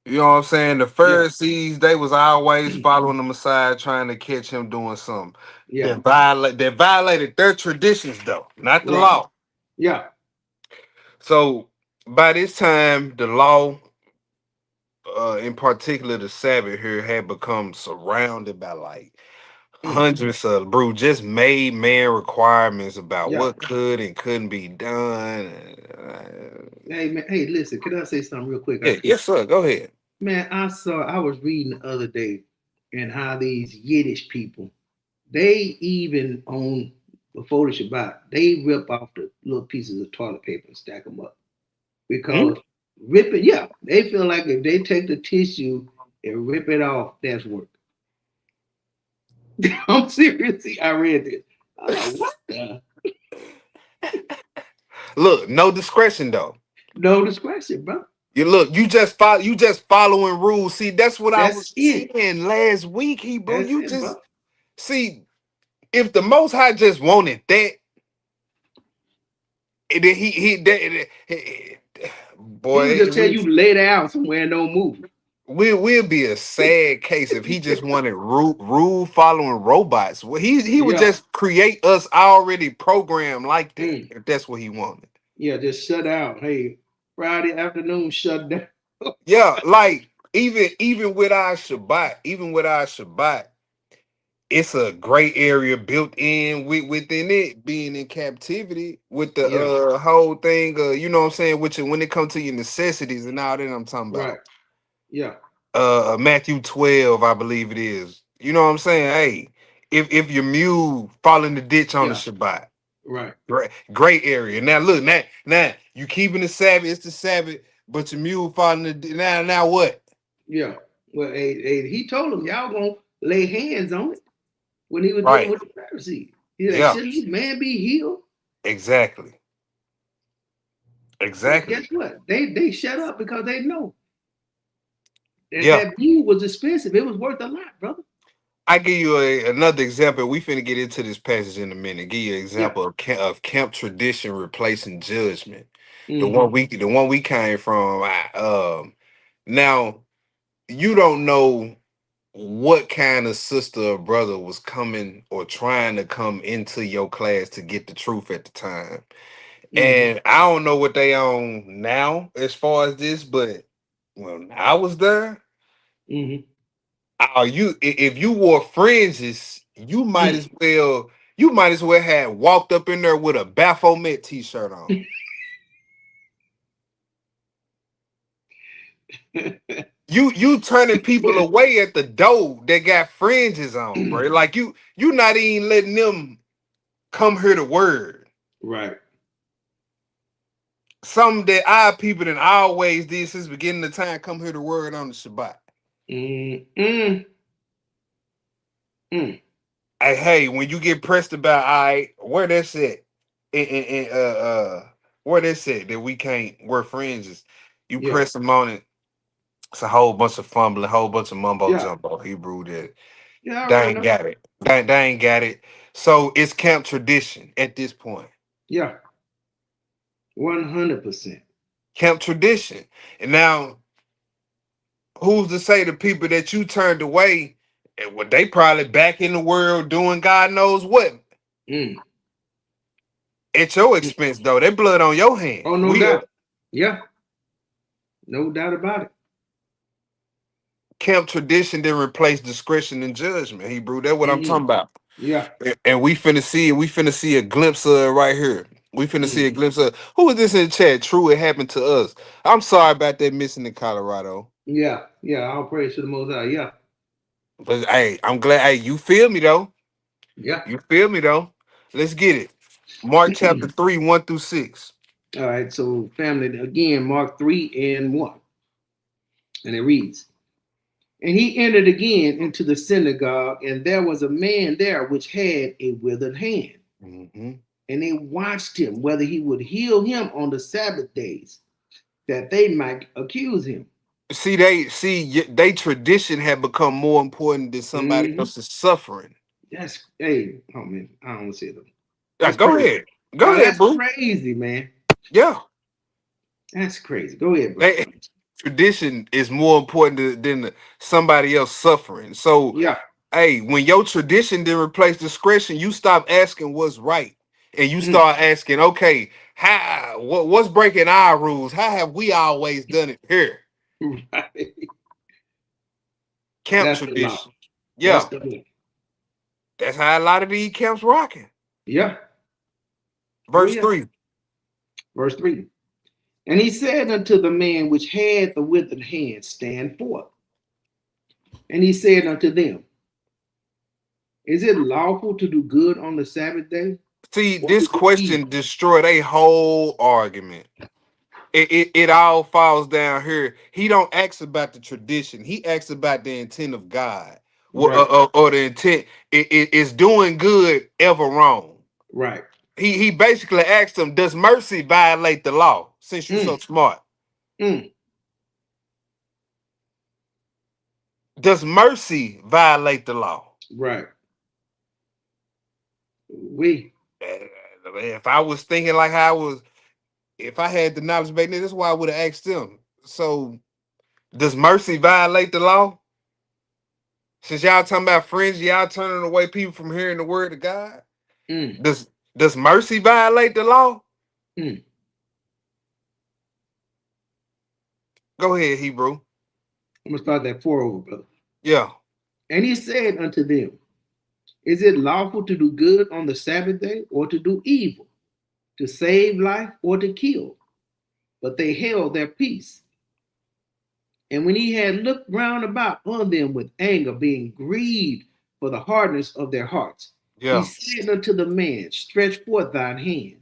You You know what I'm saying? The Yeah. Pharisees, they was always following the Messiah, trying to catch him doing something Yeah. that violated their traditions, though, not the Right. law. Yeah. So by this time, the law, in particular the Sabbath here, had become surrounded by like Mm. hundreds of just made man requirements about Yeah. what could and couldn't be done. Hey man. Hey, listen. Can I say something real quick? Yeah, yes, sir. Go ahead. Man, I was reading the other day and how these Yiddish people, they even on before the Shabbat, they rip off the little pieces of toilet paper and stack them up. Hmm? Because ripping, yeah, they feel like if they take the tissue and rip it off, that's work. I'm serious. I read this. I'm like, what the? Look, no discretion though. No discretion, bro. You just following rules. See, that's what I That's was it. saying last week, he bro. That's You it, just bro. see if the Most High just wanted that, and then He would boy, just tell you to lay down somewhere and don't move. we'll be a sad case if he just wanted rule following robots. Well, he would Yeah. just create us already programmed like that Mm. if that's what he wanted. Yeah, just shut down. Hey, Friday afternoon, shut down. Yeah, like even with our Shabbat, it's a gray area built in within it being in captivity with the Yeah, whole thing. You know what I'm saying? Which when it comes to your necessities and all that, I'm talking right. about. Yeah, Matthew 12, I believe it is. You know what I'm saying? Hey, if your mule fall in the ditch on the yeah, Shabbat, right. gray area. Now look, now you keeping the Sabbath, it's the Sabbath, but your mule fall in the now what? Yeah. Well, he told them y'all gonna lay hands on it when he was dealing Right. with the Pharisees. He's like, Yeah, shouldn't this man be healed? exactly. But guess Exactly. what? They shut up because they know that Yeah. that view was expensive. It was worth a lot, brother. I give you another example. We finna get into this passage in a minute. Give you an Yeah. example of camp tradition replacing judgment. Mm-hmm. The one we came from. Now you don't know what kind of sister or brother was coming or trying to come into your class to get the truth at the time. Mm-hmm. And I don't know what they on now as far as this, but when I was there, Mm-hmm. if you wore fringes, you might as well have walked up in there with a Baphomet t-shirt on. You turning people away at the door that got fringes on, bro. Like you not even letting them come hear the word. Right. Something that our people that always did since beginning of time, come hear the word on the Shabbat. Mm-hmm. Mm. Hey, when you get pressed about, where that's at, where that's at that we can't wear fringes, you Yeah. press them on it. It's a whole bunch of fumbling, a whole bunch of mumbo Yeah. jumbo Hebrew that Yeah, I they already ain't know. got it. They ain't got it. So it's camp tradition at this point. Yeah. 100%. Camp tradition. And now, who's to say the people that you turned away, and what they probably back in the world doing God knows what Mm. at your expense though. They blood on your hand. Oh, no doubt. Yeah. No doubt about it. Camp tradition didn't replace discretion and judgment, Hebrew. That's what I'm Mm-hmm. talking about. Yeah. And we finna see it. We finna see a glimpse of it right here. We finna see a Mm-hmm. glimpse of who is this in the chat? True, it happened to us. I'm sorry about that missing in Colorado. Yeah. Yeah. All praise to the Most High. Yeah. But hey, I'm glad. Hey, you feel me though? Yeah. You feel me though? Let's get it. Mark chapter 3, 1 through 6. All right. So, family, again, Mark 3 and 1. And it reads, and he entered again into the synagogue, and there was a man there which had a withered hand. Mhm. And they watched him whether he would heal him on the Sabbath days, that they might accuse him. They tradition had become more important than somebody Mm-hmm. else's suffering. That's hey, oh man, I don't want to say that. Yeah, That's go crazy. ahead. Go No, ahead, that's boo. crazy, man. Yeah. That's crazy. Go ahead, bro. They tradition is more important than somebody else suffering. So, Yeah. hey, when your tradition didn't replace discretion, you stop asking what's right, and you Mm. start asking, okay, what's breaking our rules? How have we always done it here? Right. Camp That's the law. tradition. That's Yeah, the law. that's how a lot of these camps rocking. Yeah. Oh, Verse yeah. 3. Verse 3. And he said unto the man which had the withered hand, stand forth. And he said unto them, is it lawful to do good on the Sabbath day? See, Or to this do evil? question destroyed a whole argument. It all falls down here. He don't ask about the tradition. He asks about the intent of God. Right. Or the intent. Is doing good ever wrong? Right. He basically asked him, does mercy violate the law? Since you're so Mm. smart. Mm. Does mercy violate the law? Right. We. If I was thinking like how I was, if I had the knowledge back then, that's why I would have asked them. So, does mercy violate the law? Since y'all talking about friends, y'all turning away people from hearing the word of God. Mm. Does mercy violate the law? Mm. Go ahead, Hebrew. I'm gonna start that 4 over, brother. Yeah. And he said unto them, is it lawful to do good on the Sabbath day, or to do evil, to save life, or to kill? But they held their peace. And when he had looked round about on them with anger, being grieved for the hardness of their hearts, he Yeah. said unto the man, stretch forth thine hand.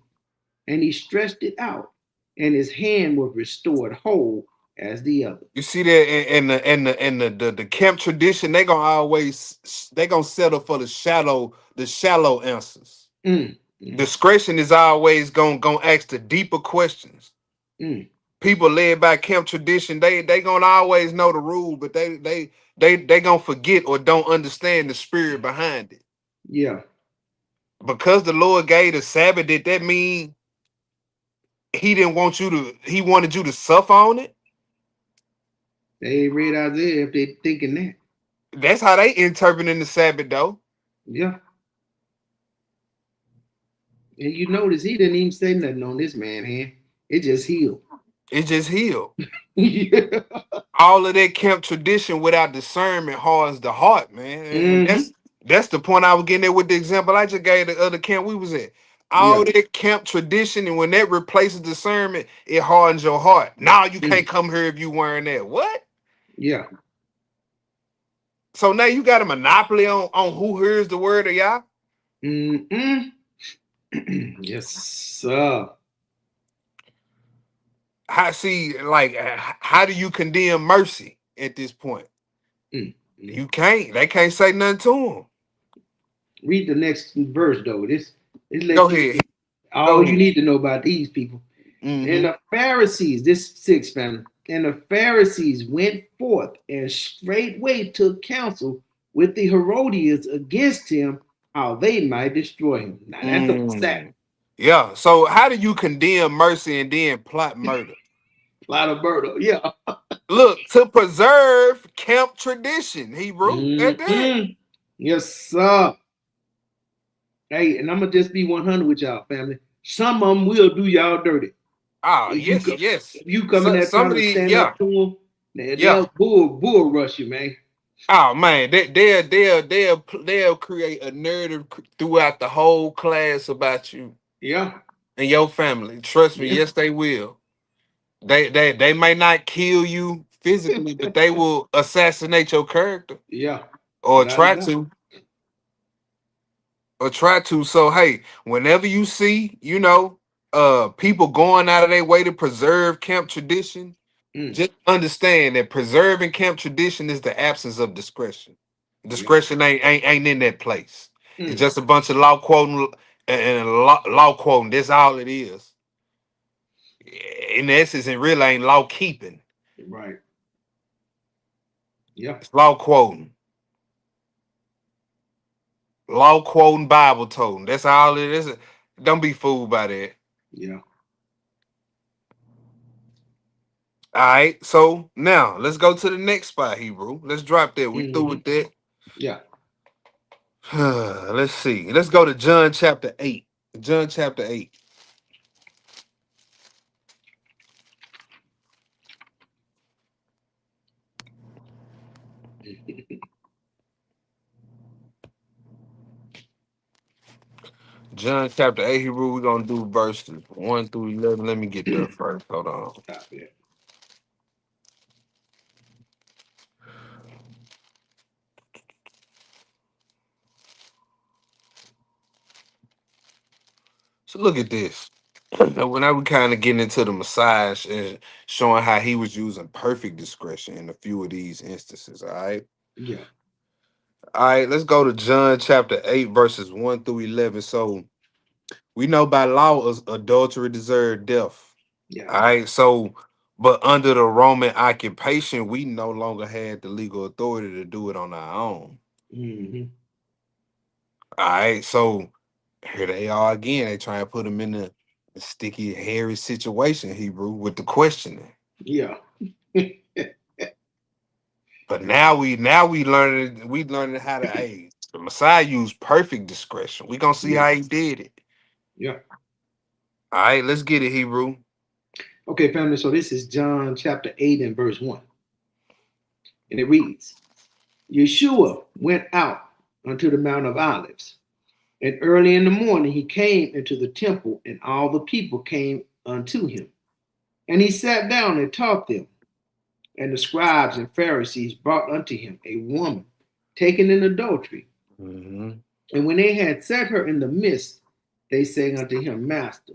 And he stretched it out, and his hand was restored whole as the other. You see that in the camp tradition, they gonna settle for the shallow answers. Mm. Mm. Discretion is always gonna ask the deeper questions. Mm. People led by camp tradition, they gonna always know the rule, but they gonna forget or don't understand the spirit behind it. Yeah. Because the Lord gave the Sabbath, did that mean he wanted you to suffer on it? They ain't read Isaiah if they thinking that. That's how they interpreting the Sabbath though. Yeah. And you notice he didn't even say nothing on this man hand. It just healed. It just healed. Yeah. All of that camp tradition without discernment hardens the heart, man. And Hmm. that's the point I was getting at with the example I just gave the other camp we was at. All Yeah. that camp tradition, and when that replaces discernment, it hardens your heart. Now you Mm. can't come here if you wearing that. What? Yeah. So now you got a monopoly on who hears the word of Yah? Mm-mm. Yes, sir. How do you condemn mercy at this point? Mm. You can't. They can't say nothing to him. Read the next verse though. This Go lets you ahead. Go all you ahead. need to know about these people. And Mm-hmm. the Pharisees, this 6 family, and the Pharisees went forth and straightway took counsel with the Herodians against him, how they might destroy him. Now that's the Sabbath. Yeah. So how do you condemn mercy and then plot murder? Plot of murder. Yeah. Look, to preserve camp tradition, Hebrew. That's it. Mm-mm. Yes, sir. Hey, and I'm gonna just be 100 with y'all, family. Some of them will do y'all dirty. Ah, If you yes, come, yes. if you come in So, there trying some of to these, stand yeah, up to them, yeah. they'll bull rush you, man. Oh man, they'll create a narrative throughout the whole class about you Yeah, and your family. Trust me, yeah, yes, they will. They may not kill you physically, but they will assassinate your character yeah, or without a try doubt. to. So hey, whenever you see, people going out of their way to preserve camp tradition, Mm, just understand that preserving camp tradition is the absence of discretion. yeah. Discretion ain't in that place. It's Mm, just a bunch of law quoting and law quoting. That's all it is. In essence, it really ain't law keeping. right. Yeah, It's law quoting, Bible toting. That's all it is. Don't be fooled by that. yeah. All right, so now let's go to the next spot, Hebrew. Let's drop that. We through with that. Yeah. Let's see. Let's go to John chapter 8. John chapter 8. John chapter 8, Hebrew. We're gonna do verses 1 through 11. Let me get there first. Hold on. Stop it. So look at this. When I was kind of getting into the massage and showing how he was using perfect discretion in a few of these instances. All right. Yeah. All right, let's go to John chapter 8, verses 1 through 11. So we know by law adultery deserved death. Yeah. All right. So, but under the Roman occupation, we no longer had the legal authority to do it on our own. Mm-hmm. All right. So here they are again. They try to put them in a sticky, hairy situation, Hebrew, with the questioning. Yeah. But now we learning how to the Messiah used perfect discretion. We gonna see Yeah. how he did it. Yeah. All right, let's get it, Hebrew. Okay, family. So this is John chapter 8 and verse 1. And it reads, Yeshua went out unto the Mount of Olives, and early in the morning he came into the temple, and all the people came unto him. And he sat down and taught them. And the scribes and Pharisees brought unto him a woman taken in adultery. Mhm. And when they had set her in the midst, they sang unto him, Master,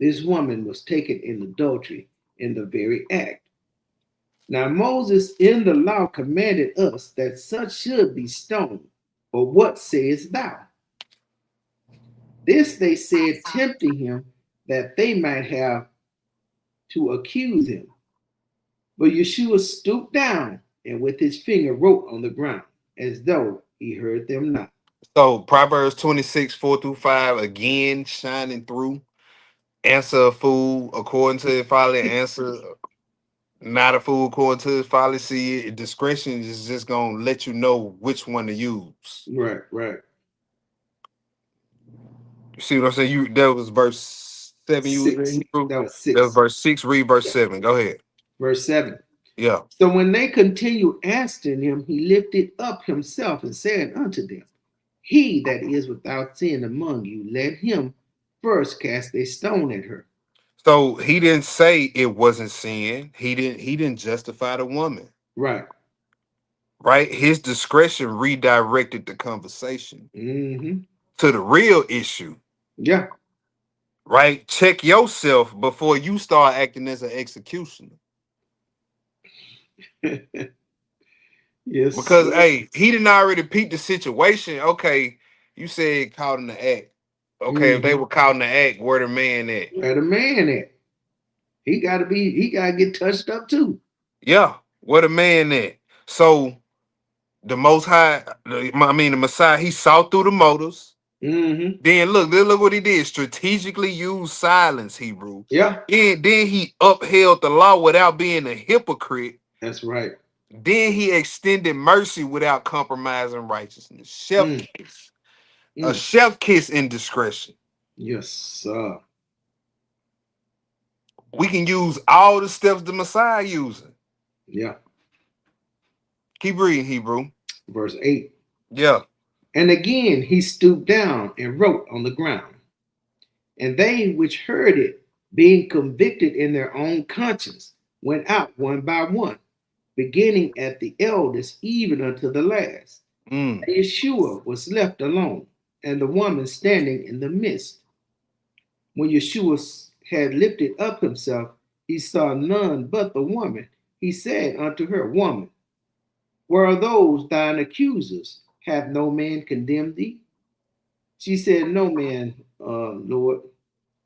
this woman was taken in adultery in the very act. Now Moses in the law commanded us that such should be stoned. But what sayest thou? This they said, tempting him, that they might have to accuse him. But Yeshua stooped down and with his finger wrote on the ground, as though he heard them not. So Proverbs 26, 4 through 5, again shining through. Answer a fool according to his folly, answer not a fool according to his folly. See, discretion is just gonna let you know which one to use. Right, right. You see what I'm saying? That was verse 7 you was Six. in Hebrew? That was That was 6. verse 6. Read verse Yeah. 7. Go ahead. Verse 7. Yeah. So when they continued asking him, he lifted up himself and said unto them, He that is without sin among you, let him first cast a stone at her. So he didn't say it wasn't sin. He didn't justify the woman. Right. Right? His discretion redirected the conversation Mm-hmm. to the real issue. Yeah. Right? Check yourself before you start acting as an executioner. Yes. Because hey, he didn't already peep the situation. Okay, you said caught in the act. Okay, if they Mm-hmm. were caught in the act, where the man at? Where the man at? He gotta get touched up too. Yeah, where the man at? So the Most High, the Messiah, he saw through the motives. Mm-hmm. Then look what he did. Strategically used silence, Hebrew. Yeah, Then he upheld the law without being a hypocrite. that's right. Then he extended mercy without compromising righteousness. Chef Mm, kiss. A mm. chef kiss in discretion. Yes, sir. We can use all the steps the Messiah using. Yeah. Keep reading, Hebrew. Verse 8. Yeah. And again he stooped down and wrote on the ground. And they which heard it, being convicted in their own conscience, went out one by one, beginning at the eldest, even unto the last. Mm. And Yeshua was left alone, and the woman standing in the midst. When Yeshua had lifted up himself, he saw none but the woman. He said unto her, Woman, where are those thine accusers? Hath no man condemned thee? She said, No man, Lord.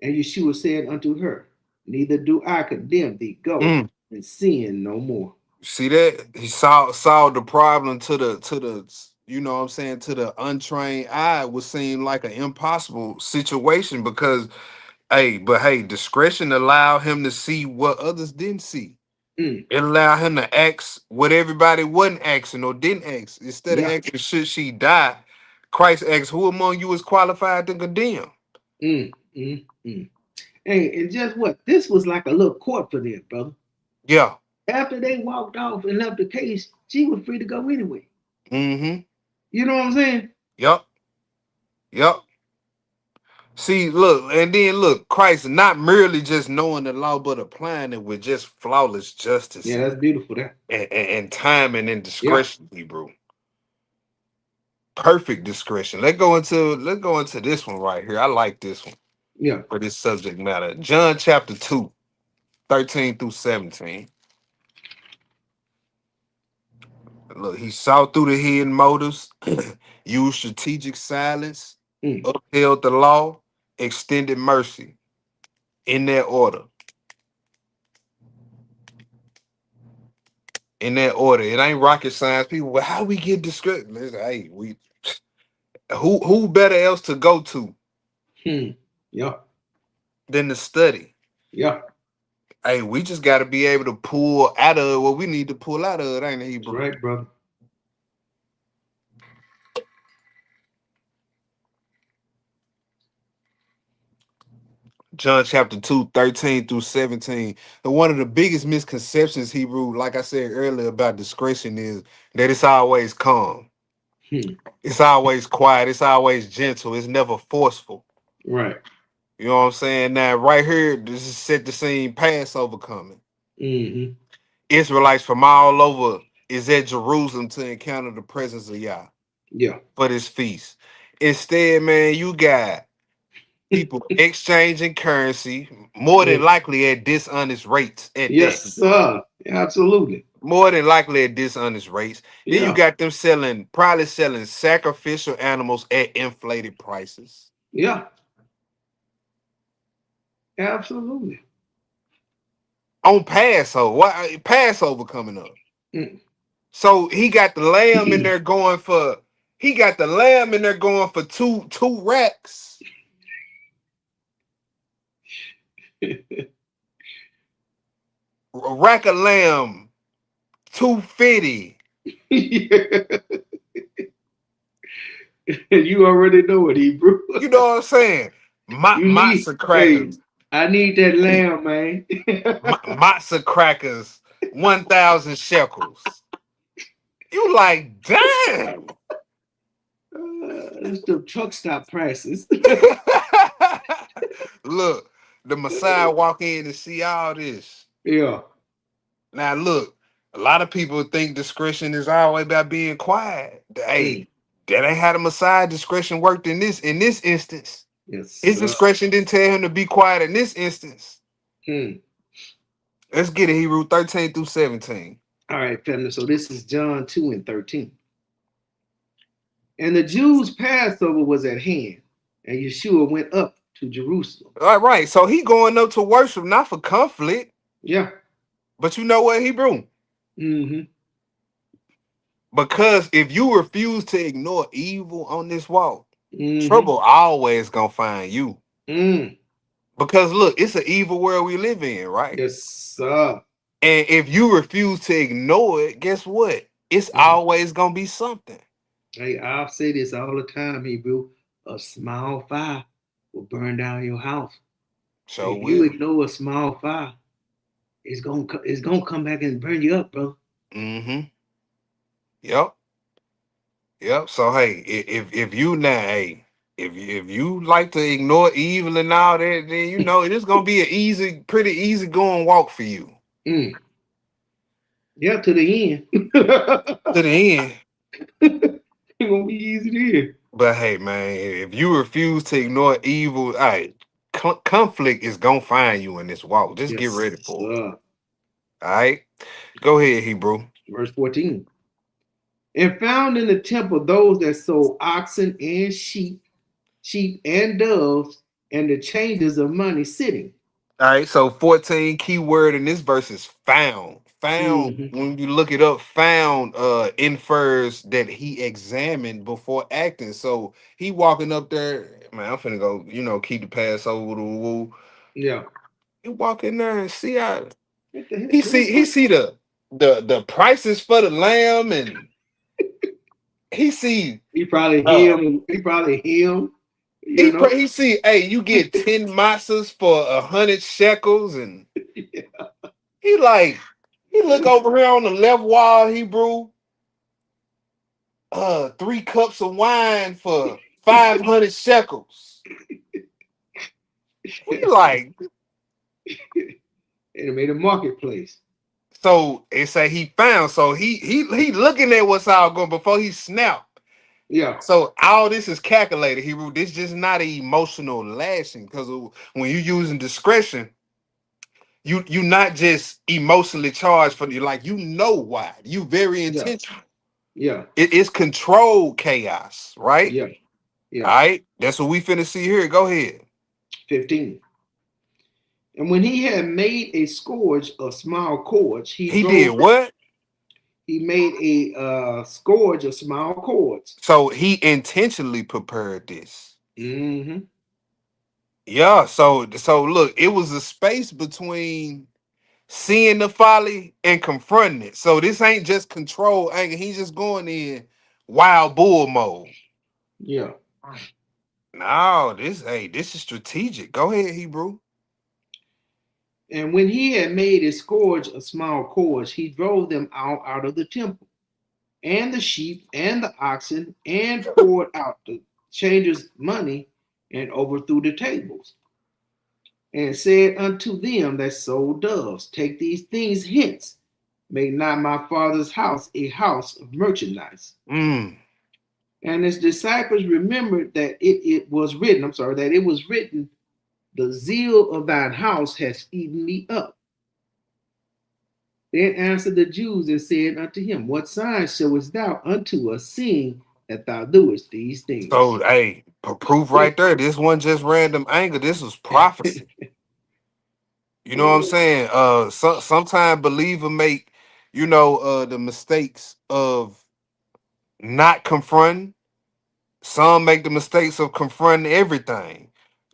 And Yeshua said unto her, Neither do I condemn thee. Go Mm. and sin no more. See that? He solved the problem to the you know what I'm saying, to the untrained eye would seem like an impossible situation because hey, discretion allowed him to see what others didn't see. Mm. It allowed him to ask what everybody wasn't asking or didn't ask. Instead of Yeah. asking should she die, Christ asked, who among you is qualified to condemn? Mm. Mm. Mm. Hey, and just what? This was like a little court for them, brother. Yeah. After they walked off and left the case, she was free to go anyway. Mm-hmm. You know what I'm saying? Yep. Yep. See, look, and then look, Christ not merely just knowing the law, but applying it with just flawless justice Yeah, that's beautiful. That. and timing and Yeah. discretion, Hebrew. Perfect discretion. Let's go into this one right here. I like this one Yeah. for this subject matter. John chapter 2, 13 through 17. Look, he saw through the hidden motives, used strategic silence, Mm. upheld the law, extended mercy in that order. In that order. It ain't rocket science. People, well, how we get discretion? Listen, hey, we who better else to go to Hmm. Yeah. than to study? Yeah. Hey, we just got to be able to pull out of what we need to pull out of it, ain't it, That's Hebrew? right, brother. John chapter 2, 13 through 17. And one of the biggest misconceptions, Hebrew, like I said earlier about discretion, is that it's always calm. Hmm. It's always quiet. It's always gentle. It's never forceful. Right. You know what I'm saying? Now, right here, this is set the scene Passover coming. Mm-hmm. Israelites from all over is at Jerusalem to encounter the presence of Yah Yeah. for this feast. Instead, man, you got people exchanging currency, more than Mm. likely at dishonest rates at that. Yes, sir. Absolutely. More than likely at dishonest rates. Then you Yeah. got them probably selling sacrificial animals at inflated prices. Yeah. Absolutely. On Passover. Passover coming up. Mm. So he got the lamb in there going for two racks. A rack of lamb, 250. You already know it, Hebrew. You know what I'm saying? You need, Matzo hey, crackers. I need that lamb, man. Matzo crackers, 1,000 shekels. You like, damn. It's the truck stop prices. Look, the Messiah walk in and see all this. Yeah. Now look, a lot of people think discretion is always about being quiet. Mm. Hey, that ain't how the Messiah discretion worked in this instance. Yes, His sir. discretion didn't tell him to be quiet in this instance. Hmm. Let's get it, Hebrew 13 through 17. All right, family. So this is John 2 and 13. And the Jews' Passover was at hand, and Yeshua went up to Jerusalem. All right, so he going up to worship, not for conflict. Yeah. But you know what, Hebrew? Mm-hmm. Because if you refuse to ignore evil on this walk, Mm-hmm. trouble always gonna find you. Mm. Because look, it's an evil world we live in, right? Yes, sir. And if you refuse to ignore it, guess what? It's Mm. always gonna be something. Hey, I'll say this all the time, Hebrew. A small fire will burn down your house. So If you will. ignore a small fire, it's gonna come back and burn you up, bro. Mm-hmm. Yep. Yep. So hey, if you now, hey, if you like to ignore evil and all that, then you know it is gonna be pretty easy going walk for you. Mm. Yeah, to the end. To the end. It's gonna be easy to end. But hey, man, if you refuse to ignore evil, all right, conflict is gonna find you in this walk. Just get Yes, ready for it. sir. All right, go ahead, Hebrew. Verse 14. And found in the temple those that sold oxen and sheep and doves, and the changers of money sitting. All right, so 14 key word in this verse is found. Found, Mm-hmm. when you look it up, found infers that he examined before acting. So he walking up there, man, I'm finna go, keep the Passover the woo. Yeah. You walk in there and see how. What the hell? He see the prices for the lamb, and he see He probably uh him. He probably him. You know. he see, hey, you get 10 matzahs for 100 shekels, and he like, he look over here on the left wall, Hebrew, 3 cups of wine for 500 shekels. He like, And it made a marketplace. so it say he found, so he looking at what's all going before he snap. Yeah. So all this is calculated, Hebrew. This just not an emotional lashing, because when you're using discretion, you not just emotionally charged for you, like, you know why. You very Yeah. intentional. Yeah. It is controlled chaos, right? Yeah. Yeah. All right, that's what we finna see here. Go ahead. 15. And when he had made a scourge of small cords, He did what? he made a scourge of small cords. So he intentionally prepared this. Mm-hmm. Yeah. So look, it was a space between seeing the folly and confronting it. So this ain't just control anger. He's just going in wild bull mode. Yeah. No, this is strategic. Go ahead, Hebrew. And when he had made a scourge of small cords, he drove them out of the temple, and the sheep and the oxen, and poured out the changers' money, and overthrew the tables, and said unto them that sold doves, take these things hence, make not my father's house a house of merchandise. Mm. And his disciples remembered that it was written, that it was written, the zeal of thine house has eaten me up. Then answered the Jews and said unto him, what sign showest thou unto us, seeing that thou doest these things? So, hey, proof right there. This wasn't just random anger. This was prophecy. You know what I'm saying? Sometimes believer make, the mistakes of not confronting. Some make the mistakes of confronting everything.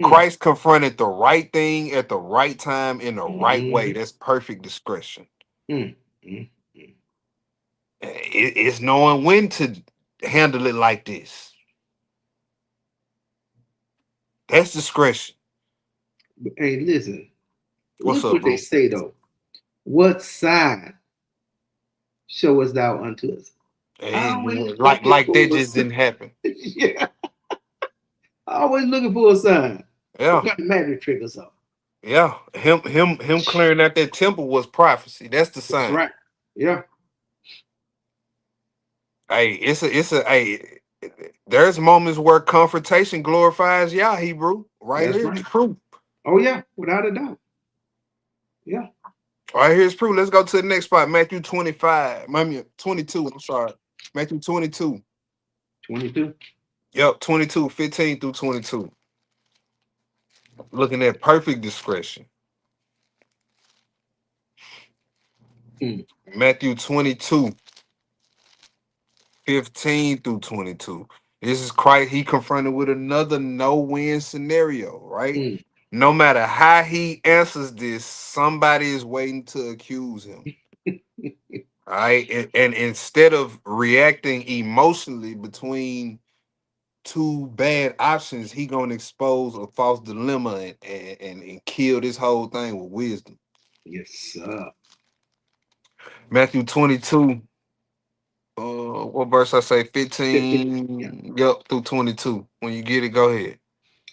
Christ confronted the right thing at the right time in the right way. That's perfect discretion. It's knowing when to handle it like this. That's discretion. Hey, listen. What's Look up, what bro? they say though. What sign showest thou unto us? Always looking Like for that a just sign. didn't happen. Yeah. Always looking for a sign. Yeah. What kind of magic trick or something? Yeah. Him clearing out that temple was prophecy. That's the That's sign. right. Yeah. Hey, it's a hey. There's moments where confrontation glorifies Yah, Hebrew. Right That's here, right. it's proof. Oh yeah, without a doubt. Yeah. Right here's proof. Let's go to the next spot. Matthew 25. 22. I'm sorry. Matthew 22. 22. Yep, 22, 15 through 22. Looking at perfect discretion. Matthew 22, 15 through 22. This is Christ. He confronted with another no-win scenario, right? No matter how he answers this, somebody is waiting to accuse him. All right. And instead of reacting emotionally between two bad options, he gonna expose a false dilemma and kill this whole thing with wisdom. Yes, sir. Matthew 22. What verse I say? 15. Yeah. 15. Yep, through 22. When you get it, go ahead.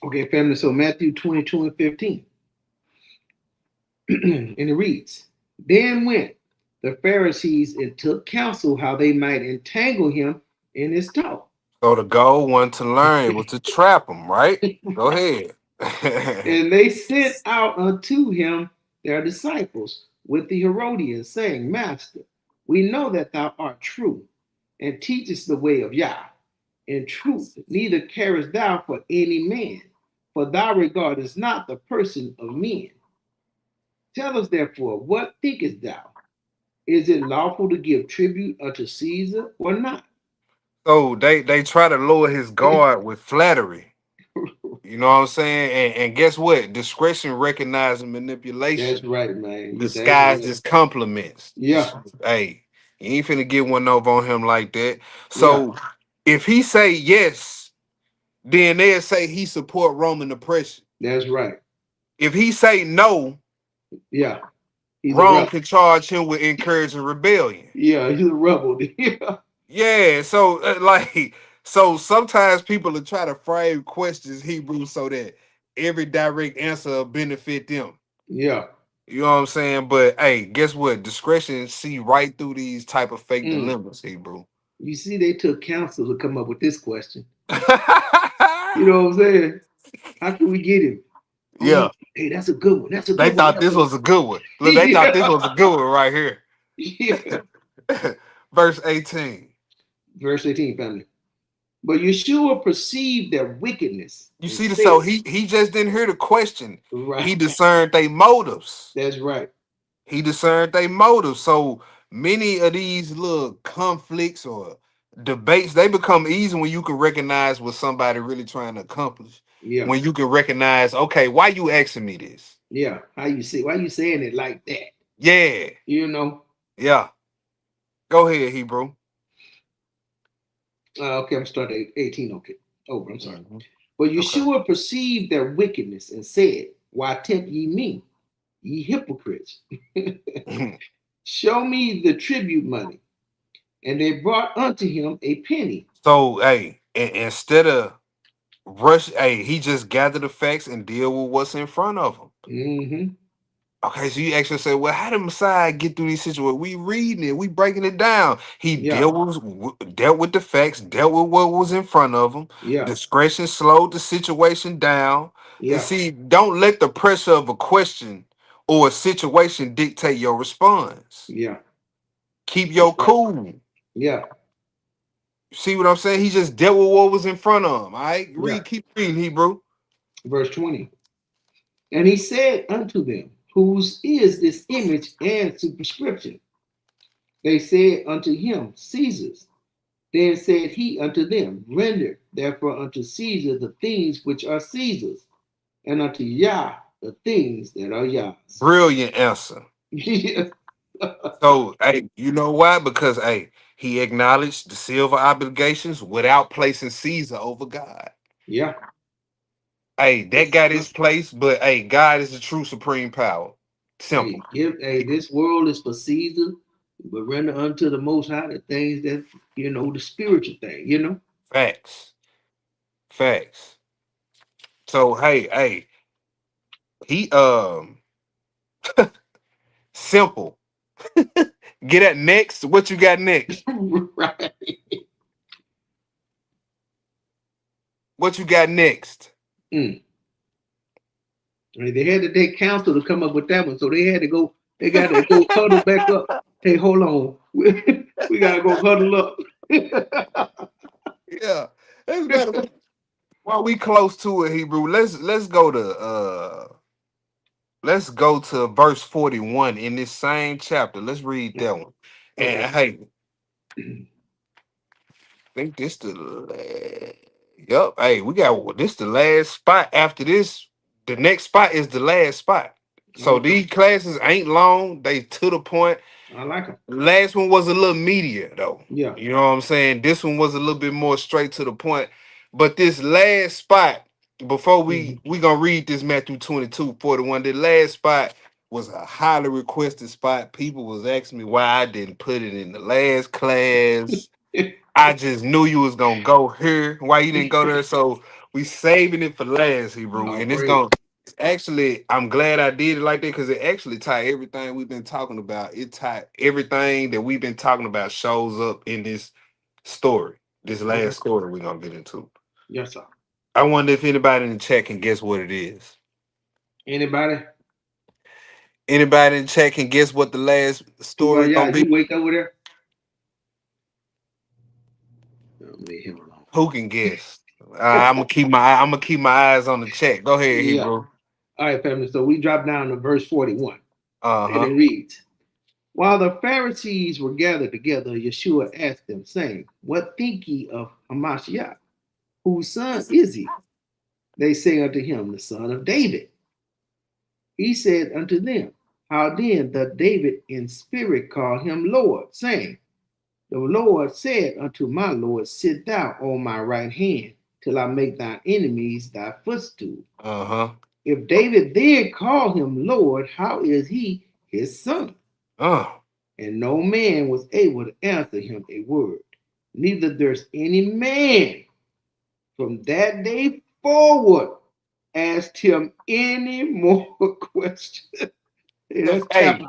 Okay, family. So Matthew 22 and 15. And it reads, then went the Pharisees and took counsel how they might entangle him in his talk. So the goal wasn't to learn, it was to trap him, right? Go ahead. And they sent out unto him their disciples with the Herodians, saying, Master, we know that thou art true, and teachest the way of Yah. In truth, neither carest thou for any man, for thou regardest not the person of men. Tell us therefore, what thinkest thou? Is it lawful to give tribute unto Caesar or not? So they try to lower his guard with flattery. You know what I'm saying? And guess what? Discretion recognizing manipulation That's right, man. That's disguised right. as compliments. Yeah. Hey, you ain't finna get one over on him like that. Yeah. So if he say yes, then they'll say he support Roman oppression. That's right. If he say no, Yeah. He's a Rome rebel. can charge him with encouraging rebellion. Yeah, he's a rebel. Yeah. Yeah, so like, so sometimes people will try to frame questions Hebrew so that every direct answer will benefit them. Yeah. You know what I'm saying? But hey, guess what? Discretion see right through these type of fake Mm. dilemmas, Hebrew. You see, they took counsel to come up with this question. You know what I'm saying? How can we get him? Oh, Yeah, hey, that's a good one. That's a they good one. thought this was a good one. Look, they thought this Yeah. was a good one right here. Yeah. Verse 18. Verse 18, family. But Yeshua perceived their wickedness You and see the so said, he just didn't hear the question. He right. discerned their motives. That's right. He discerned their motives. So many of these little conflicts or debates, they become easy when you can recognize what somebody really trying to accomplish. Yeah. When you can recognize, okay, why you asking me this? Yeah. How you say, why you saying it like that? Yeah, You know? yeah. Go ahead, Hebrew. Okay, I'm starting at 18. Okay. Over. I'm sorry. Mhm. But Okay. Yeshua perceived their wickedness and said, why tempt ye me, ye hypocrites? Show me the tribute money. And they brought unto him a penny. So, hey, instead of rush, hey, he just gather the facts and deal with what's in front of him. Mm-hmm. Okay, so you actually say, well, how did Messiah get through these situations? We reading it, we breaking it down. He Yeah. dealt with the facts, dealt with what was in front of him. Yeah. Discretion slowed the situation down. And Yeah. see, don't let the pressure of a question or a situation dictate your response. Yeah. Keep That's your right. cool. Yeah. See what I'm saying? He just dealt with what was in front of him. All right, Yeah. keep reading, Hebrew. Verse 20. And he said unto them, whose is this image and superscription? They said unto him, Caesar's. Then said he unto them, render therefore unto Caesar the things which are Caesar's, and unto Yah the things that are Yah's. Brilliant answer. Yeah. So, hey, you know why? Because, hey, he acknowledged the silver obligations without placing Caesar over God. Yeah. Hey, that got his place, but hey, God is the true supreme power. Simple. Hey, this world is for Caesar, but render unto the Most High the things that, the spiritual thing, Facts. Facts. So, hey, he simple. Get at next. What you got next? Right. What you got next? Mm. I mean, they had to take counsel to come up with that one, so they got to go huddle back up. Hey, hold on. We got to go huddle up. Yeah. That's better. Well, we close to it, Hebrew. Let's go to verse 41 in this same chapter. Let's read that one. Okay. And hey, I think this the last. Yep. Hey, we got this the last spot. After this, the next spot is the last spot. So Okay. these classes ain't long. They to the point. I like them. Last one was a little meatier though. Yeah. You know what I'm saying? This one was a little bit more straight to the point. But this last spot, before Mhm. we gonna read this Matthew 22:41, the last spot was a highly requested spot. People was asking me why I didn't put it in the last class. I just knew you was gonna go here. Why you didn't go there? So we saving it for last, Hebrew. Oh, And it's praise. gonna actually, I'm glad I did it like that because it actually tied everything we've been talking about. It tied everything that we've been talking about shows up in this story. This Okay. last story we're gonna get into. Yes, sir. I wonder if anybody in the chat can guess what it is. Anybody? Anybody in the chat can guess what the last story Yeah, gonna be? you wait over there. Oh, leave him alone. Who can guess? I'm gonna keep my eyes on the chat. Go ahead, Yeah. Hebrew. All right, family. So we drop down to verse 41. And Uh-huh. it reads, while the Pharisees were gathered together, Yeshua asked them, saying, what think ye of Hamashiach? Whose son is he? They say unto him, the son of David. He said unto them, how then doth David in spirit call him Lord, saying, the Lord said unto my Lord, sit thou on my right hand till I make thine enemies thy footstool. Uh-huh. If David then call him Lord, how is he his son? And no man was able to answer him a word. Neither there's any man from that day forward asked him any more questions. Hey, that's Hey, chapter.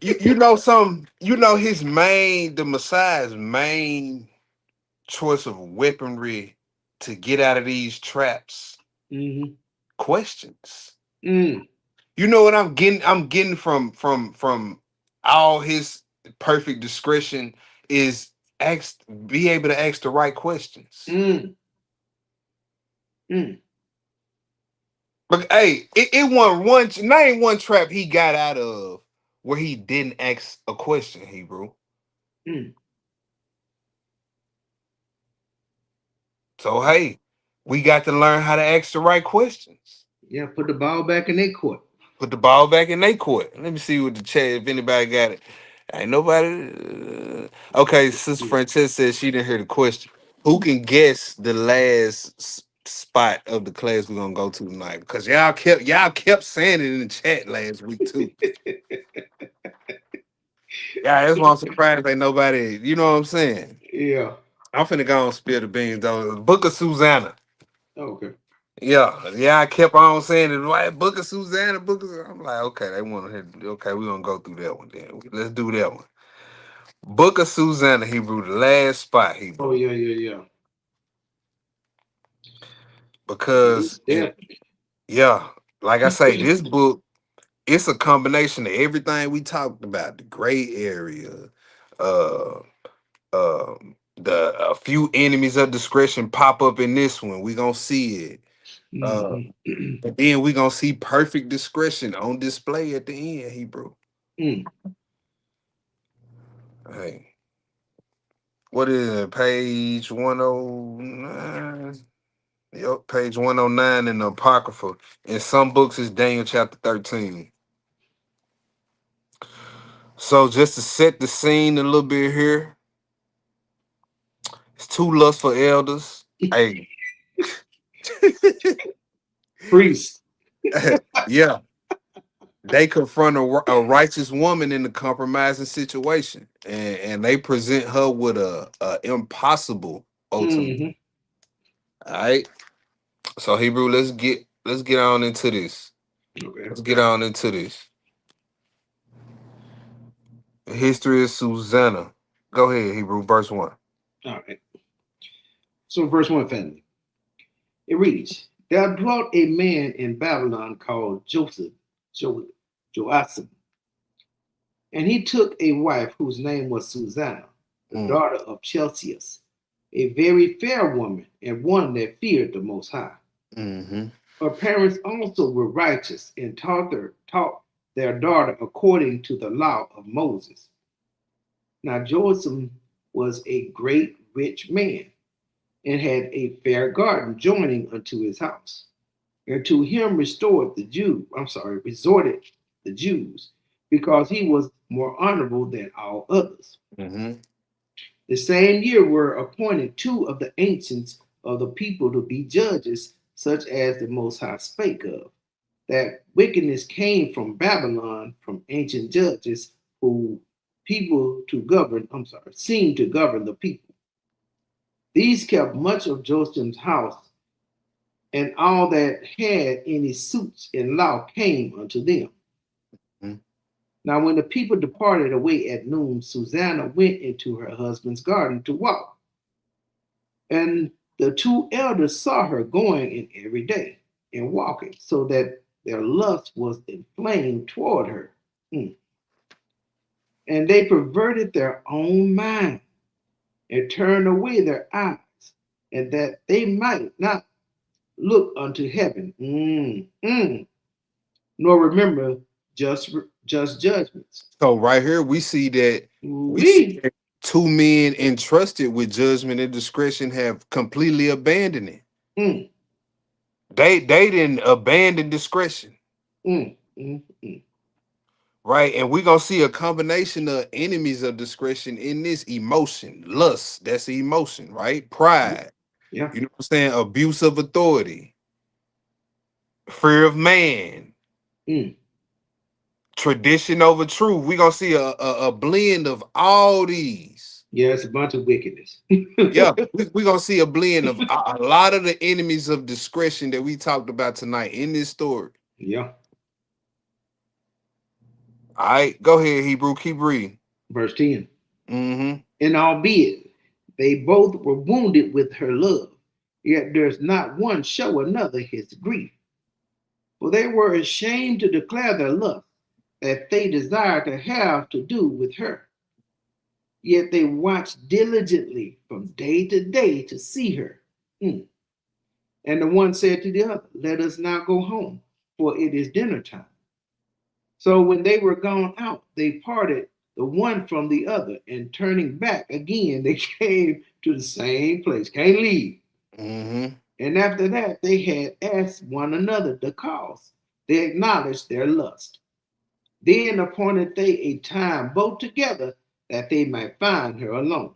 you know something, the Messiah's main choice of weaponry to get out of these traps, questions. You know what I'm getting? I'm getting from all his perfect discretion is be able to ask the right questions. But hey, it wasn't name one trap he got out of where he didn't ask a question, Hebrew. So hey, we got to learn how to ask the right questions. Yeah, put the ball back in their court. Put the ball back in their court. Let me see what the chat, if anybody got it. Ain't nobody. Okay, Sister Francesca says she didn't hear the question. Who can guess the last spot of the class we're gonna go to tonight? Because y'all kept saying it in the chat last week too. Yeah, that's why I'm surprised ain't nobody. You know what I'm saying? Yeah. I'm finna go and spill the beans though. Book of Susanna. Okay. Yeah, I kept on saying it. Right, Book of Susanna, Book of. I'm like, okay, they want to. Okay, we're gonna go through that one then. Let's do that one. Book of Susanna, Hebrew, the last spot, Hebrew. Oh yeah. Because yeah, like I say, this book, it's a combination of everything we talked about: the gray area, uh, a few enemies of discretion pop up in this one. We gonna see it. And then we gonna see perfect discretion on display at the end, Hebrew. Hey, what is it? Page 109. Yep, page 109 in the Apocrypha. In some books, it's Daniel chapter 13. So just to set the scene a little bit here, it's two lustful elders. Hey, Priest. yeah, they confront a righteous woman in a compromising situation, and they present her with a impossible ultimatum. All right, so Hebrew, let's get on into this. Okay. Let's get on into this. The history of Susanna. Go ahead, Hebrew, verse 1. All right. So verse 1, family. It reads, there dwelt a man in Babylon called Joachim, and he took a wife whose name was Susanna, the daughter of Chelcias, a very fair woman and one that feared the Most High. Her parents also were righteous and taught their daughter according to the law of Moses. Now Joachim was a great rich man and had a fair garden joining unto his house. And to him resorted the Jews, because he was more honorable than all others. The same year were appointed two of the ancients of the people to be judges, such as the Most High spake of. That wickedness came from Babylon, from ancient judges who seemed to govern the people. These kept much of Joseph's house, and all that had any suits in law came unto them. Now, when the people departed away at noon, Susanna went into her husband's garden to walk. And the two elders saw her going in every day and walking, so that their lust was inflamed toward her. And they perverted their own mind and turned away their eyes, and that they might not look unto heaven, nor remember just judgments. So right here we see that two men entrusted with judgment and discretion have completely abandoned it. They didn't abandon discretion. Mm, mm, mm. Right. And we're gonna see a combination of enemies of discretion in this emotion. Lust, that's the emotion, right? Pride, Yeah. you know what I'm saying? Abuse of authority, fear of man, Mm. tradition over truth. We're gonna see a blend of all these. Yeah, it's a bunch of wickedness. Yeah, we're gonna see a blend of a lot of the enemies of discretion that we talked about tonight in this story. Yeah. All right, go ahead, Hebrew. Keep reading. Verse 10. Mm-hmm. And albeit they both were wounded with her love, yet does not one show another his grief. For they were ashamed to declare their lust, that they desired to have to do with her. Yet they watched diligently from day to day to see her. Mm. And the one said to the other, let us now go home, for it is dinner time. So when they were gone out, they parted the one from the other, and turning back again, they came to the same place. Can't leave. Mm-hmm. And after that, they had asked one another the cause. They acknowledged their lust. Then appointed they a time both together that they might find her alone.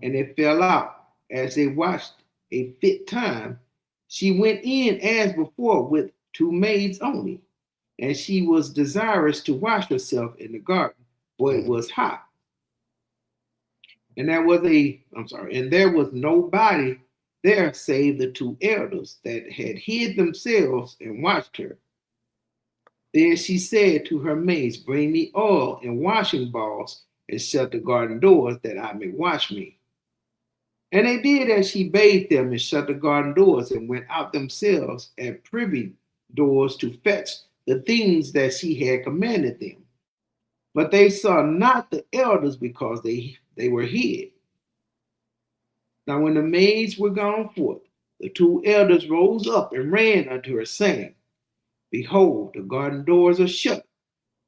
And it fell out as they watched a fit time. She went in as before with two maids only, and she was desirous to wash herself in the garden, for it was hot. And there was nobody there save the two elders that had hid themselves and watched her. Then she said to her maids, bring me oil and washing balls, and shut the garden doors, that I may wash me. And they did as she bade them, and shut the garden doors, and went out themselves at privy doors to fetch the things that she had commanded them. But they saw not the elders, because they were hid. Now when the maids were gone forth, the two elders rose up and ran unto her, saying, behold, the garden doors are shut,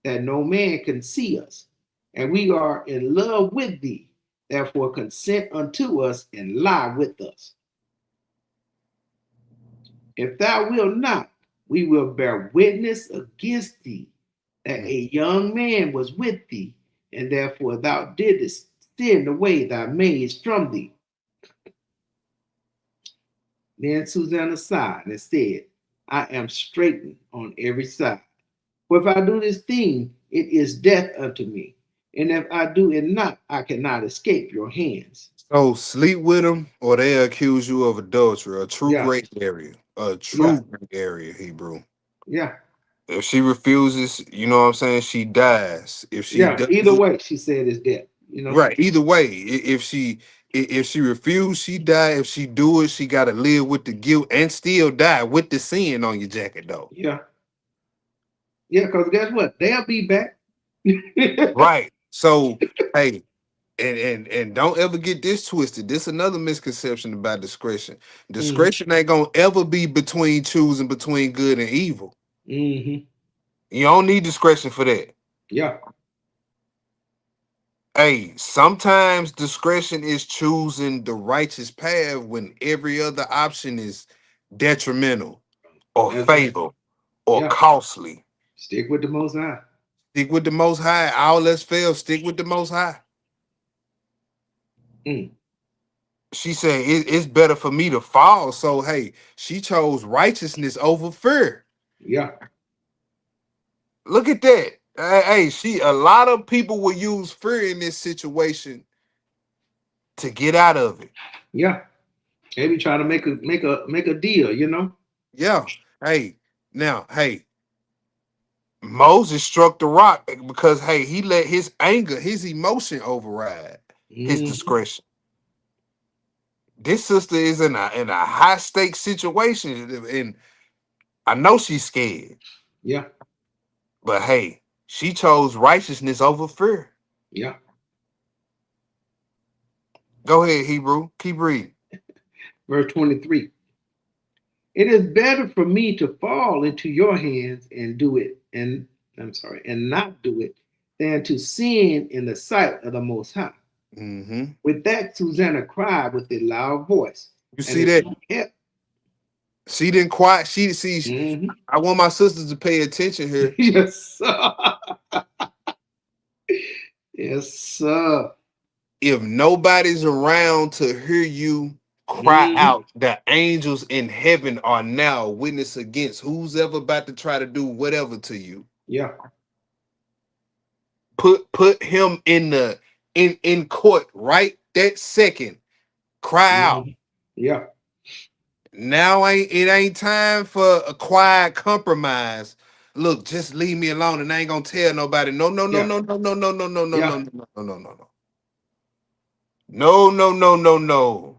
that no man can see us, and we are in love with thee. Therefore consent unto us, and lie with us. If thou wilt not, we will bear witness against thee that a young man was with thee, and therefore thou didst send away thy maids from thee. Then Susanna sighed and said, I am straitened on every side. For if I do this thing, it is death unto me. And if I do it not, I cannot escape your hands. So sleep with them, or they accuse you of adultery, a true Yeah. gray area, Yeah. gray area, Hebrew. Yeah. If she refuses, you know what I'm saying, she dies. If she Yeah. does Either it, way, she said it's death. right, either way, if she refuse, she die. If she do it, she gotta live with the guilt and still die with the sin on your jacket, though. Yeah. Yeah, because guess what? They'll be back. Right. So, hey, and don't ever get this twisted. This another misconception about discretion. Discretion ain't gonna ever be between choosing between good and evil. Mm-hmm. You don't need discretion for that. Yeah. Hey, sometimes discretion is choosing the righteous path when every other option is detrimental or That's right. fatal or Yeah. costly. Stick with the Most High. Stick with the Most High. All else fail. Stick with the Most High. Mm. She said it's better for me to fall. So hey, she chose righteousness over fear. Yeah. Look at that. Hey, a lot of people will use fear in this situation to get out of it. Yeah. Maybe try to make a deal. Yeah. Hey, now, hey, Moses struck the rock because hey, he let his anger, his emotion override his discretion. This sister is in a high stakes situation, and I know she's scared. Yeah. But hey, she chose righteousness over fear. Yeah. Go ahead, Hebrew. Keep reading. Verse 23. It is better for me to fall into your hands and do it, and not do it, than to sin in the sight of the Most High. Mm-hmm. With that, Susanna cried with a loud voice. You see that? Yeah. She didn't quite. She see. Mhm. I want my sisters to pay attention here. Yes, sir. Yes, sir. If nobody's around to hear you cry Mhm. out, the angels in heaven are now witness against who's ever about to try to do whatever to you. Yeah. Put him in court right that second. Cry out. Mhm. Yeah. Now it ain't time for a quiet compromise. Look, just leave me alone and I ain't gonna tell nobody. No, no, no, Yeah. no, no, no, no, no, no, no, no, Yeah. no, no, no, no, no. No, no, no, no, no.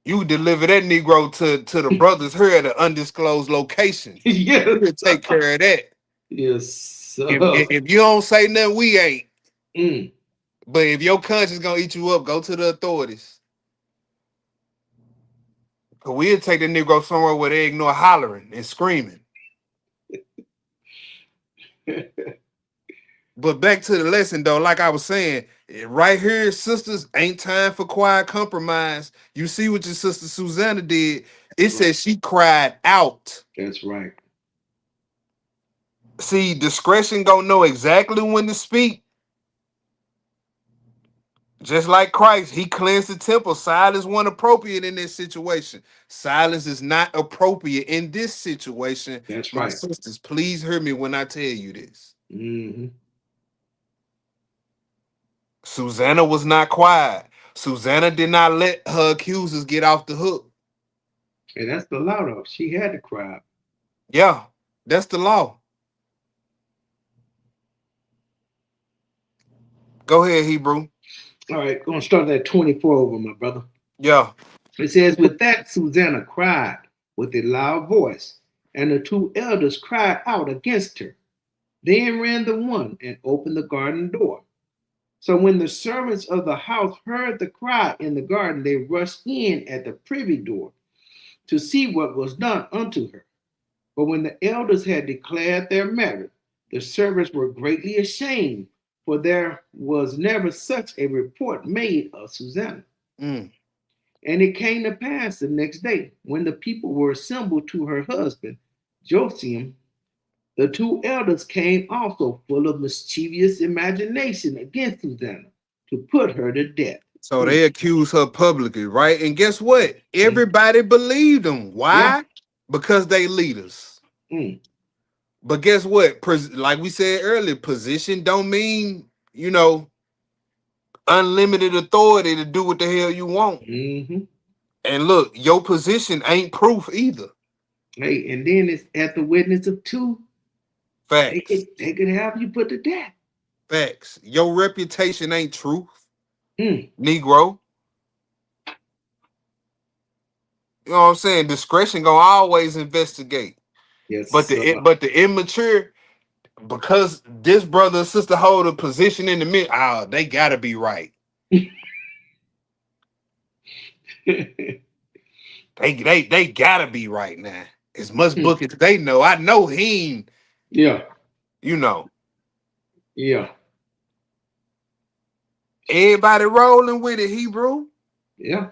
You deliver that Negro to the brothers here at an undisclosed location. Yes. We'll take care of that. Yes, If, sir. if you don't say nothing, we ain't. Mm. But if your conscience gonna eat you up, go to the authorities. Cause we'll take the Negro somewhere where they ignore hollering and screaming. But back to the lesson though, like I was saying, right here, sisters, ain't time for quiet compromise. You see what your sister Susanna did. It Right. says she cried out. That's right. See, discretion gonna know exactly when to speak. Just like Christ, he cleansed the temple. Silence wasn't appropriate in this situation. Silence is not appropriate in this situation. That's My right. sisters, please hear me when I tell you this. Mm-hmm. Susanna was not quiet. Susanna did not let her accusers get off the hook. And that's the law, though. She had to cry out. Yeah, that's the law. Go ahead, Hebrew. All right, going to start at 24 over, my brother. Yeah. It says, with that, Susanna cried with a loud voice, and the two elders cried out against her. Then ran the one and opened the garden door. So when the servants of the house heard the cry in the garden, they rushed in at the privy door to see what was done unto her. But when the elders had declared their matter, the servants were greatly ashamed, for there was never such a report made of Susanna. Mm. And it came to pass the next day, when the people were assembled to her husband, Josiah, the two elders came also full of mischievous imagination against Susanna to put her to death. So they accused her publicly, right? And guess what? Everybody believed them. Yeah. Why? Because they leaders. Mm. But guess what? Like we said earlier, position don't mean, unlimited authority to do what the hell you want. Mm-hmm. And look, your position ain't proof either. Hey, and then it's at the witness of two. Facts. They could have you put to death. Facts. Your reputation ain't truth, Mm. Negro. You know what I'm saying? Discretion gonna always investigate. Yes, But sir. the immature, because this brother or sister hold a position in the mid, they gotta be right. They gotta be right now. As much book as they know. I know he ain't, Yeah. Yeah. Everybody rolling with it, Hebrew. Yeah.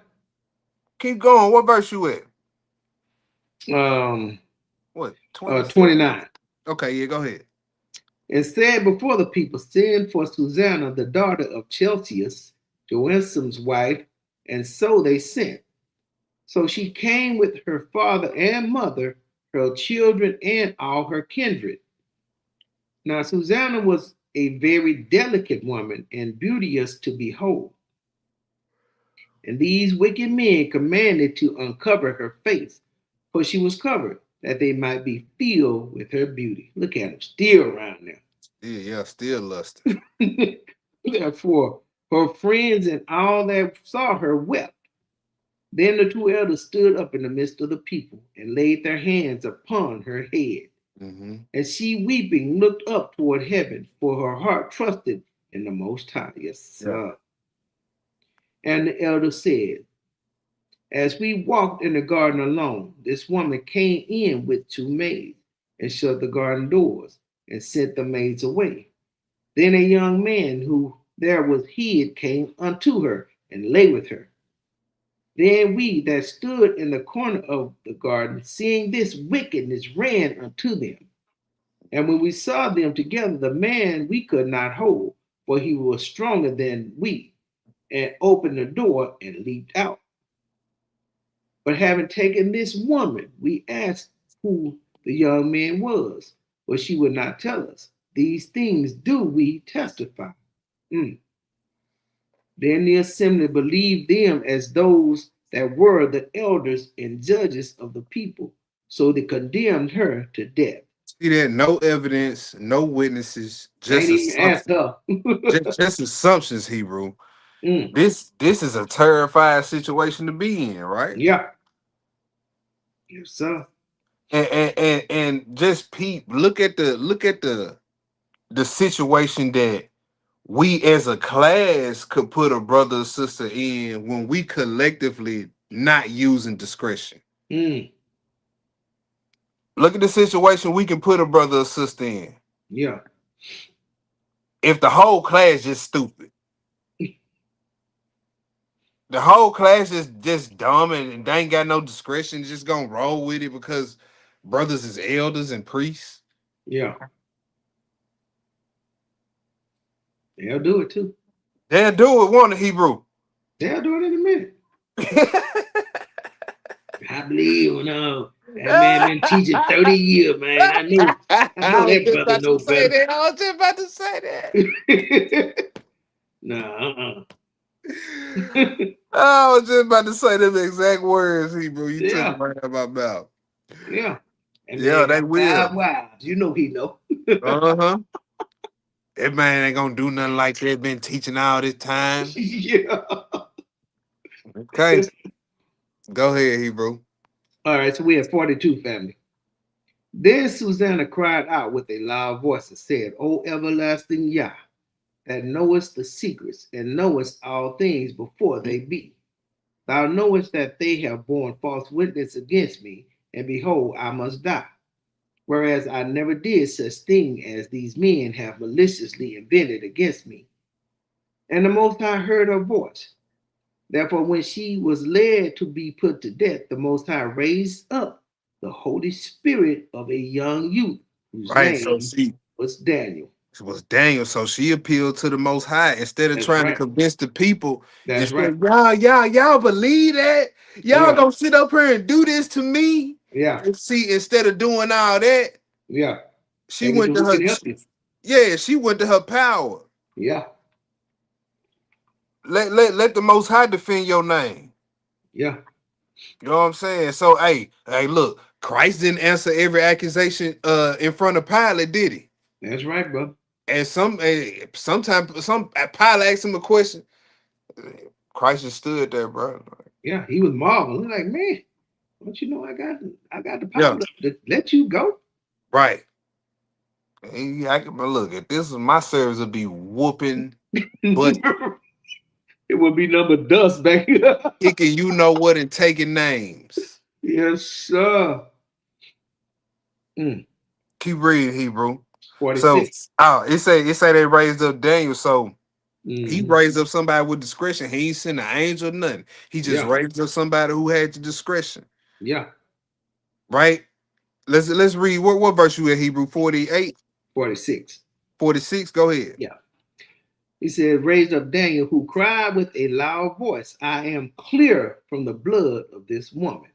Keep going. What verse you at? What? 29. Okay, yeah, go ahead. And said before the people, send for Susanna, the daughter of Chelcias, Joasim's wife, and so they sent. So she came with her father and mother, her children, and all her kindred. Now Susanna was a very delicate woman and beauteous to behold. And these wicked men commanded to uncover her face, for she was covered, that they might be filled with her beauty. Look at them, still around there. Yeah, still lusting. Therefore, her friends and all that saw her wept. Then the two elders stood up in the midst of the people and laid their hands upon her head. Mm-hmm. And she, weeping, looked up toward heaven, for her heart trusted in the Most High. Yes, sir. Yeah. And the elder said, as we walked in the garden alone, this woman came in with two maids and shut the garden doors and sent the maids away. Then a young man who there was hid came unto her and lay with her. Then we that stood in the corner of the garden, seeing this wickedness, ran unto them. And when we saw them together, the man we could not hold, for he was stronger than we, and opened the door and leaped out. But having taken this woman, we asked who the young man was, but she would not tell us. These things do we testify. Mm. Then the assembly believed them as those that were the elders and judges of the people. So they condemned her to death. See that? No evidence, no witnesses, Ain't just even asked assumptions. her. Just assumptions, Hebrew. Mm. This is a terrifying situation to be in, right? Yeah. Yes, sir. And just peep, look at the situation that we as a class could put a brother or sister in when we collectively not using discretion. Mm. Look at the situation we can put a brother or sister in. Yeah. If the whole class just stupid, the whole class is just dumb and they ain't got no discretion, just gonna roll with it because brothers is elders and priests. Yeah. They'll do it too. They'll do it, won't it, Hebrew? They'll do it in a minute. I believe, no. That man been teaching 30 years, man. I know that brother know better. I was just about to say that. Nah, I was just about to say them exact words, Hebrew. You took Yeah. them right out of my mouth. Yeah. And Yeah, man they got will. 5 wives. You know he know. Uh-huh. That man ain't gonna do nothing like that. Been teaching all this time. Yeah. Okay. Go ahead, Hebrew. All right, so we have 42 family. Then Susanna cried out with a loud voice and said, O everlasting Yah, that knowest the secrets and knowest all things before they be. Thou knowest that they have borne false witness against me, and behold, I must die. Whereas I never did such thing as these men have maliciously invented against me. And the Most High heard her voice. Therefore, when she was led to be put to death, the Most High raised up the Holy Spirit of a young youth whose Right. So name she was Daniel. was Daniel. So she appealed to the Most High instead of That's trying to right. convince the people. That's Instead, right. y'all believe that? Y'all Yeah. gonna sit up here and do this to me? Yeah. And see, instead of doing all that, Yeah. she Maybe went to we her. can help you. Yeah, she went to her power. Yeah. Let the Most High defend your name. Yeah. You know what I'm saying? So, hey, look, Christ didn't answer every accusation in front of Pilate, did he? That's right, bro. And sometimes some Pilate asked him a question. Christ just stood there, bro. Yeah, he was marveling. Like, man, don't you know I got the Yeah, power to let you go? right. And I can look. If this was my service, would be whooping, but It would be number dust back here. kicking, you know what, and taking names. Yes, sir. Keep reading, Hebrew. 46. So, it say they raised up Daniel. So he Mhm. raised up somebody with discretion. He ain't sent an angel, nothing. He just Yeah. raised up somebody who had the discretion, Yeah. right? Let's read what verse you at, Hebrew 48, 46. 46. Go ahead. Yeah. He said, raised up Daniel, who cried with a loud voice, I am clear from the blood of this woman.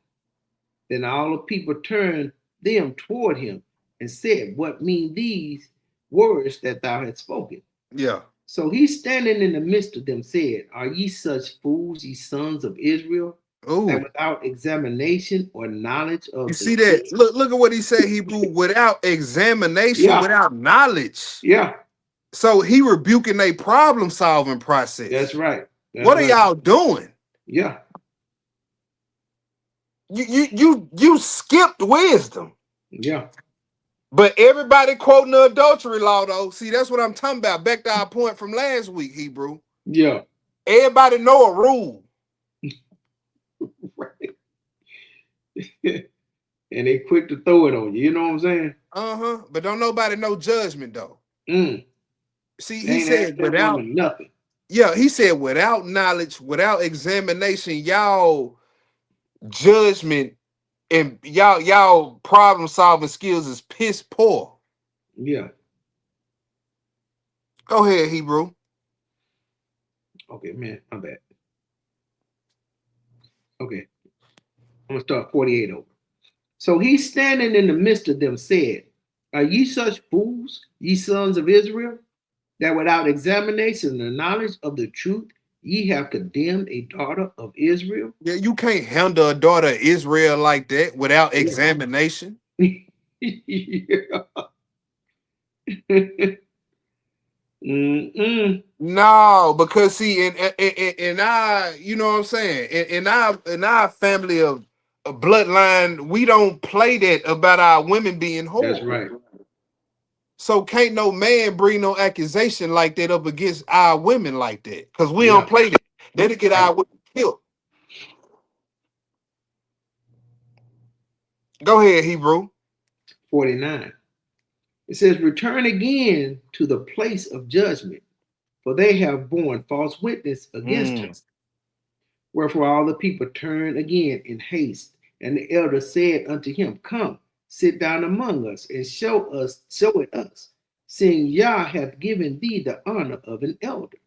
Then all the people turned them toward him and said, what mean these words that thou hast spoken? Yeah. So he standing in the midst of them said, are ye such fools, ye sons of Israel, Ooh. that without examination or knowledge of You the see that? Look at what he said, Hebrew, without examination, Yeah. without knowledge. Yeah. So he rebuking a problem-solving process. That's right. That's what are right. y'all doing? Yeah. You skipped wisdom. Yeah. But everybody quoting the adultery law, though. See, that's what I'm talking about. Back to our point from last week, Hebrew. Yeah. Everybody know a rule. Right. And they quick to throw it on you. You know what I'm saying? But don't nobody know judgment, though. Mm. See, They he ain't said asked that without. woman nothing. Yeah, he said without knowledge, without examination, y'all judgment and y'all problem solving skills is piss poor. Yeah. Go ahead, Hebrew. Okay, man. I'm bad. Okay. I'm gonna start 48 over. So he standing in the midst of them said, are ye such fools, ye sons of Israel, that without examination and knowledge of the truth, ye have condemned a daughter of Israel? Yeah, you can't handle a daughter of Israel like that without examination. Yeah. Mm-mm. No, because see, in our, you know what I'm saying, in our family of bloodline, we don't play that about our women being That's whore. right. So can't no man bring no accusation like that up against our women like that, because we don't Yeah. play that. That'll get our women killed. Go ahead, Hebrew. 49. It says, return again to the place of judgment, for they have borne false witness against her. Wherefore all the people turned again in haste, and the elder said unto him, come, sit down among us, and show it us, seeing Yah hath given thee the honor of an elder.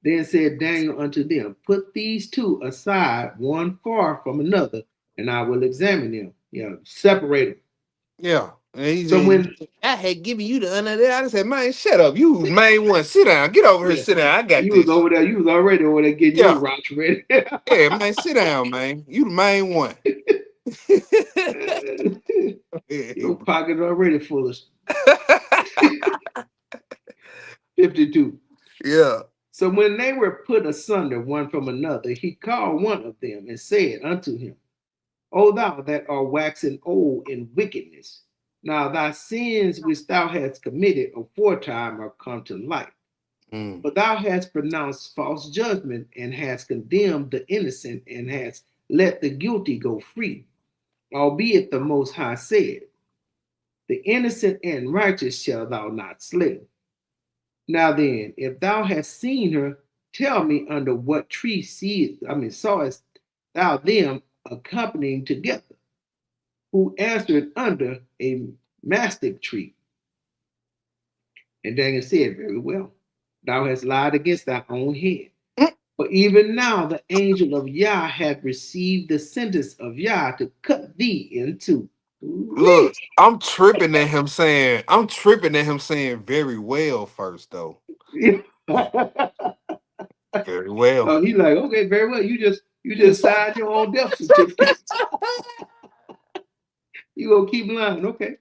Then said Daniel unto them, put these two aside, one far from another, and I will examine them. Separate them. Yeah. And he So said, when I had given you the honor there. I said, man, shut up. You was main one. Sit down. Get over here. yeah, Sit down. I got you was this. over there, you was already over there getting your Yeah. rocks ready. Yeah, man. Sit down, man. You the main one. Your pocket already full of 52. Yeah. So when they were put asunder one from another, he called one of them and said unto him, O thou that art waxen old in wickedness, now thy sins which thou hast committed aforetime are come to light. But thou hast pronounced false judgment and hast condemned the innocent and hast let the guilty go free, albeit the Most High said, the innocent and righteous shall thou not slay. Now then, if thou hast seen her, tell me under what tree sawest thou them accompanying together, who answered under a mastic tree. And Daniel said, very well, thou hast lied against thy own head. For even now the angel of Yah hath received the sentence of Yah to cut thee in two. Look, I'm tripping at him saying very well first, though. Very well. Oh, he's like, okay, very well. You just signed your own death certificate. You gonna keep lying, okay?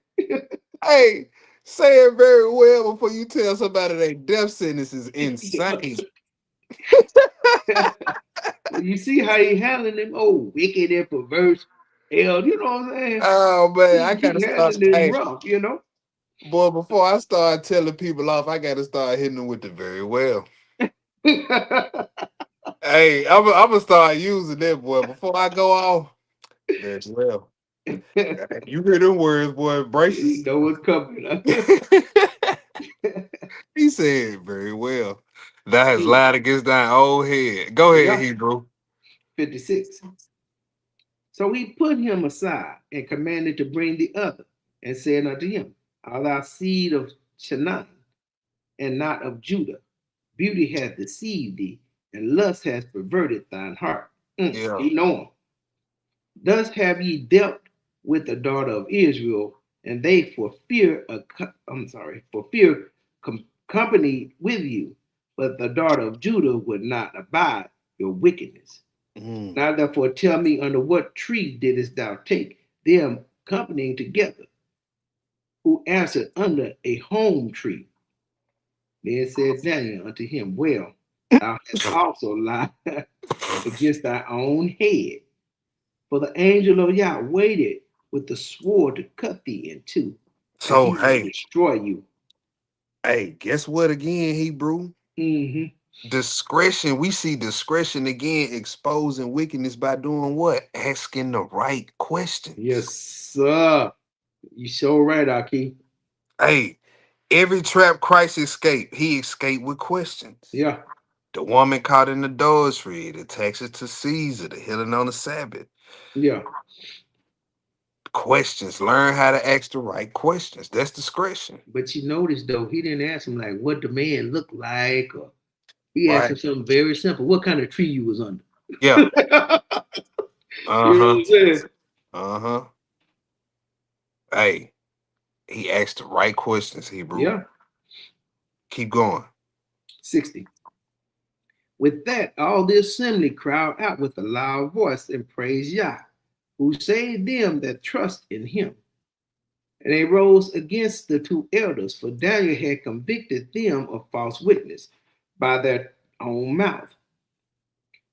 Hey, say it very well before you tell somebody their death sentence is insane. You see how he handling them old wicked and perverse hell, you know what I'm saying? Oh man, I He gotta start. handling them Hey, rough, you know? boy, before I start telling people off, I gotta start hitting them with the very well. Hey, I'm gonna start using that, boy. Before I go off, very well. You hear them words, boy. Brace You know what's coming. He said very well. That has lied against thy old head. Go ahead, Yeah, Hebrew. 56. So he put him aside and commanded to bring the other, and said unto him, Art thou seed of Chanaan, and not of Judah? Beauty hath deceived thee, and lust hath perverted thine heart. Yeah. He know him. Thus have ye dealt with the daughter of Israel, and they for fear company with you, but the daughter of Judah would not abide your wickedness. Now therefore tell me, under what tree didst thou take them companying together? Who answered, under a home tree. Then said Daniel unto him, well, thou hast also lied against thy own head. For the angel of Yah waited with the sword to cut thee in two, and So he will hey, destroy you. guess what again, Hebrew? Discretion. We see discretion again exposing wickedness by doing what? Asking the right questions. Yes, sir. You so right, Aki. Hey, Every trap Christ escaped, he escaped with questions. Yeah. The woman caught in adultery, the taxes to Caesar, the healing on the Sabbath. Yeah. Questions. Learn how to ask the right questions. That's discretion. But you notice though, he didn't ask him like what the man looked like, or he asked Right. him something very simple. What kind of tree you was under? Yeah. You know what I'm saying? Uh-huh. Hey, he asked the right questions, Hebrew. Yeah. Keep going. 60. With that, all the assembly cried out with a loud voice and praised Yah, who saved them that trust in him. And they rose against the two elders, for Daniel had convicted them of false witness by their own mouth.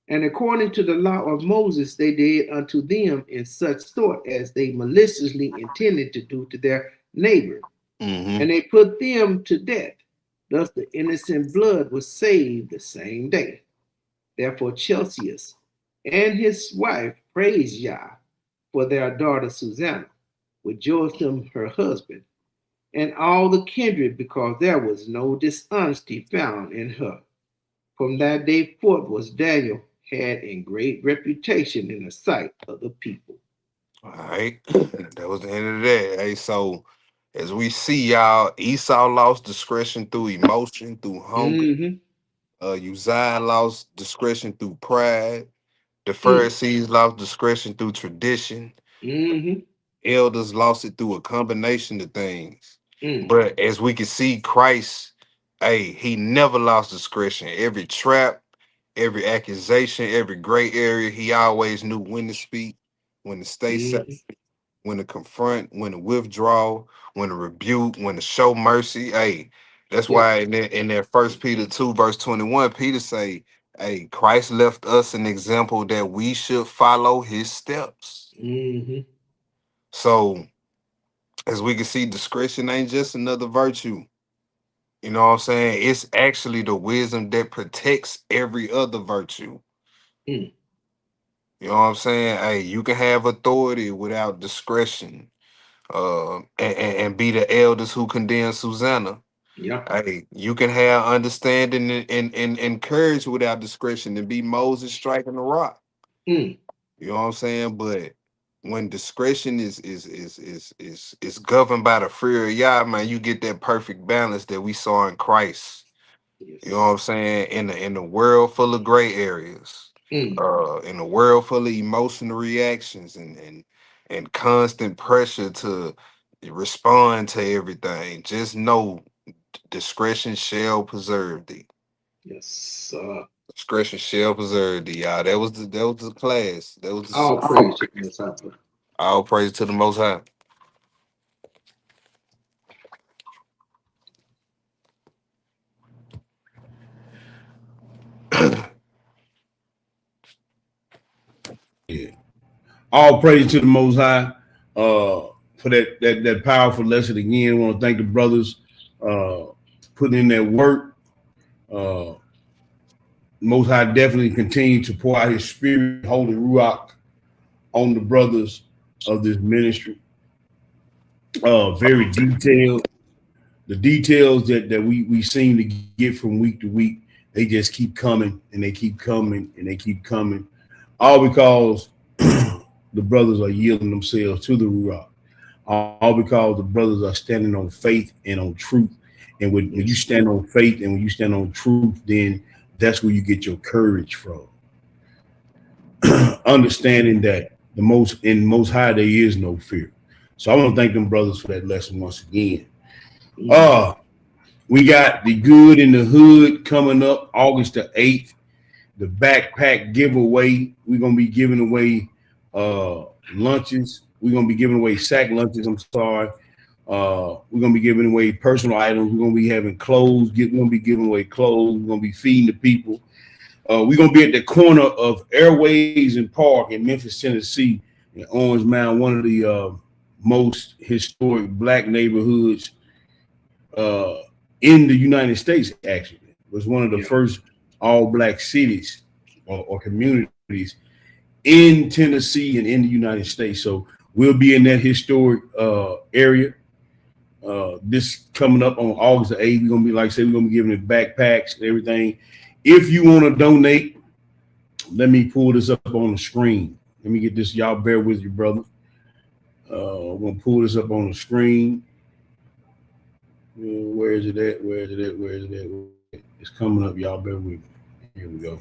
And according to the law of Moses, they did unto them in such sort as they maliciously intended to do to their neighbor. And they put them to death. Thus the innocent blood was saved the same day. Therefore Chelcias and his wife praised Yah for their daughter Susanna, with Jotham her husband, and all the kindred, because there was no dishonesty found in her. From that day forth was Daniel had in great reputation in the sight of the people. All right. That was the end of that. Hey, so as we see, y'all, Esau lost discretion through emotion, through hunger. Uzziah lost discretion through pride. The Pharisees lost discretion through tradition. Elders lost it through a combination of things. But as we can see, Christ, hey, he never lost discretion. Every trap, every accusation, every gray area, he always knew when to speak, when to stay safe, when to confront, when to withdraw, when to rebuke, when to show mercy. Hey, that's why in that First Peter 2, verse 21, Peter say, hey, Christ left us an example that we should follow his steps. So as we can see, discretion ain't just another virtue. You know what I'm saying? It's actually the wisdom that protects every other virtue. You know what I'm saying? Hey, you can have authority without discretion. And be the elders who condemn Susanna. Yeah. Hey, you can have understanding and courage without discretion and be Moses striking the rock. You know what I'm saying? But when discretion is governed by the fear of Yah, man, you get that perfect balance that we saw in Christ. You know what I'm saying? In the world full of gray areas, in a world full of emotional reactions and constant pressure to respond to everything. Just know discretion shall preserve thee. Yes, sir. Discretion shall preserve thee, y'all. That was the class. That was the All praise to the Most High. all praise to the Most High. Yeah. All praise to the Most High for that powerful lesson again. I want to thank the brothers putting in their work. Most High definitely continue to pour out his spirit, holy ruach, on the brothers of this ministry. Very detailed. The details that we seem to get from week to week, they just keep coming and they keep coming and they keep coming. All because the brothers are yielding themselves to the ruach. All because the brothers are standing on faith and on truth. And when you stand on faith and when you stand on truth, then that's where you get your courage from. Understanding that the most high there is no fear. So I want to thank them brothers for that lesson once again. We got the Good in the Hood coming up August the 8th. The backpack giveaway. We're gonna be giving away lunches. We're gonna be giving away sack lunches. I'm sorry. We're gonna be giving away personal items. We're gonna be having clothes. We're gonna be giving away clothes. We're gonna be feeding the people. We're gonna be at the corner of Airways and Park in Memphis, Tennessee, in Orange Mound, one of the most historic black neighborhoods in the United States. Actually, it was one of the first all-black cities or communities in Tennessee and in the United States. So we'll be in that historic area. This coming up on August the 8th, we're gonna be, like I said, we're gonna be giving it backpacks and everything. If you want to donate, let me pull this up on the screen. Let me get this. Y'all bear with you, brother. I'm gonna pull this up on the screen. Where is it at? Where is it at? Where is it at? It's coming up. Y'all bear with me. Here we go.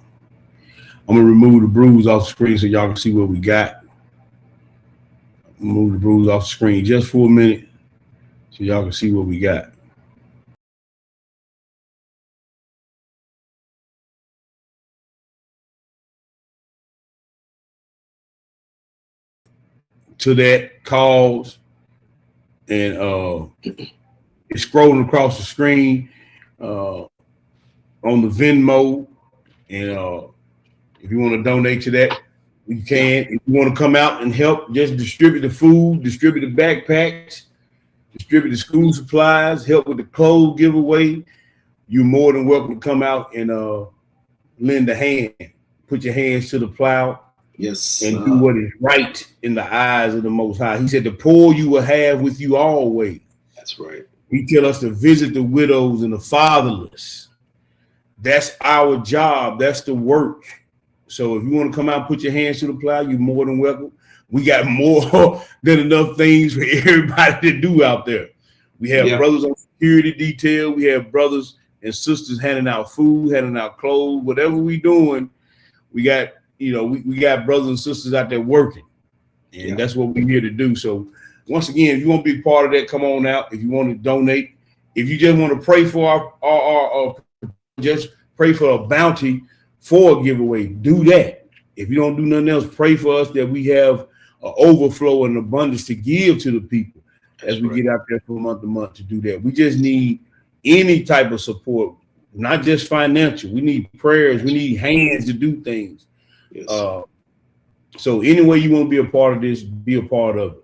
I'm gonna remove the bruise off the screen so y'all can see what we got. Move the bruise off the screen just for a minute so y'all can see what we got. To that cause, and it's scrolling across the screen on the Venmo, and if you want to donate to that, you can. If you want to come out and help, just distribute the food, distribute the backpacks, distribute the school supplies, help with the clothes giveaway, you're more than welcome to come out and lend a hand, put your hands to the plow. Yes, and do what is right in the eyes of the Most High. He said, "The poor you will have with you always." That's right. He tell us to visit the widows and the fatherless. That's our job. That's the work. So if you want to come out and put your hands to the plow, you're more than welcome. We got more than enough things for everybody to do out there. We have brothers on security detail. We have brothers and sisters handing out food, handing out clothes, whatever we doing. We got, we got brothers and sisters out there working, and that's what we're here to do. So once again, if you want to be part of that, come on out. If you want to donate, if you just want to pray for our just pray for a bounty for a giveaway, do that. If you don't do nothing else, pray for us that we have an overflow and abundance to give to the people as we get out there from month to month to do that. We just need any type of support, not just financial. We need prayers. We need hands to do things. Yes. So any way you want to be a part of this, be a part of it.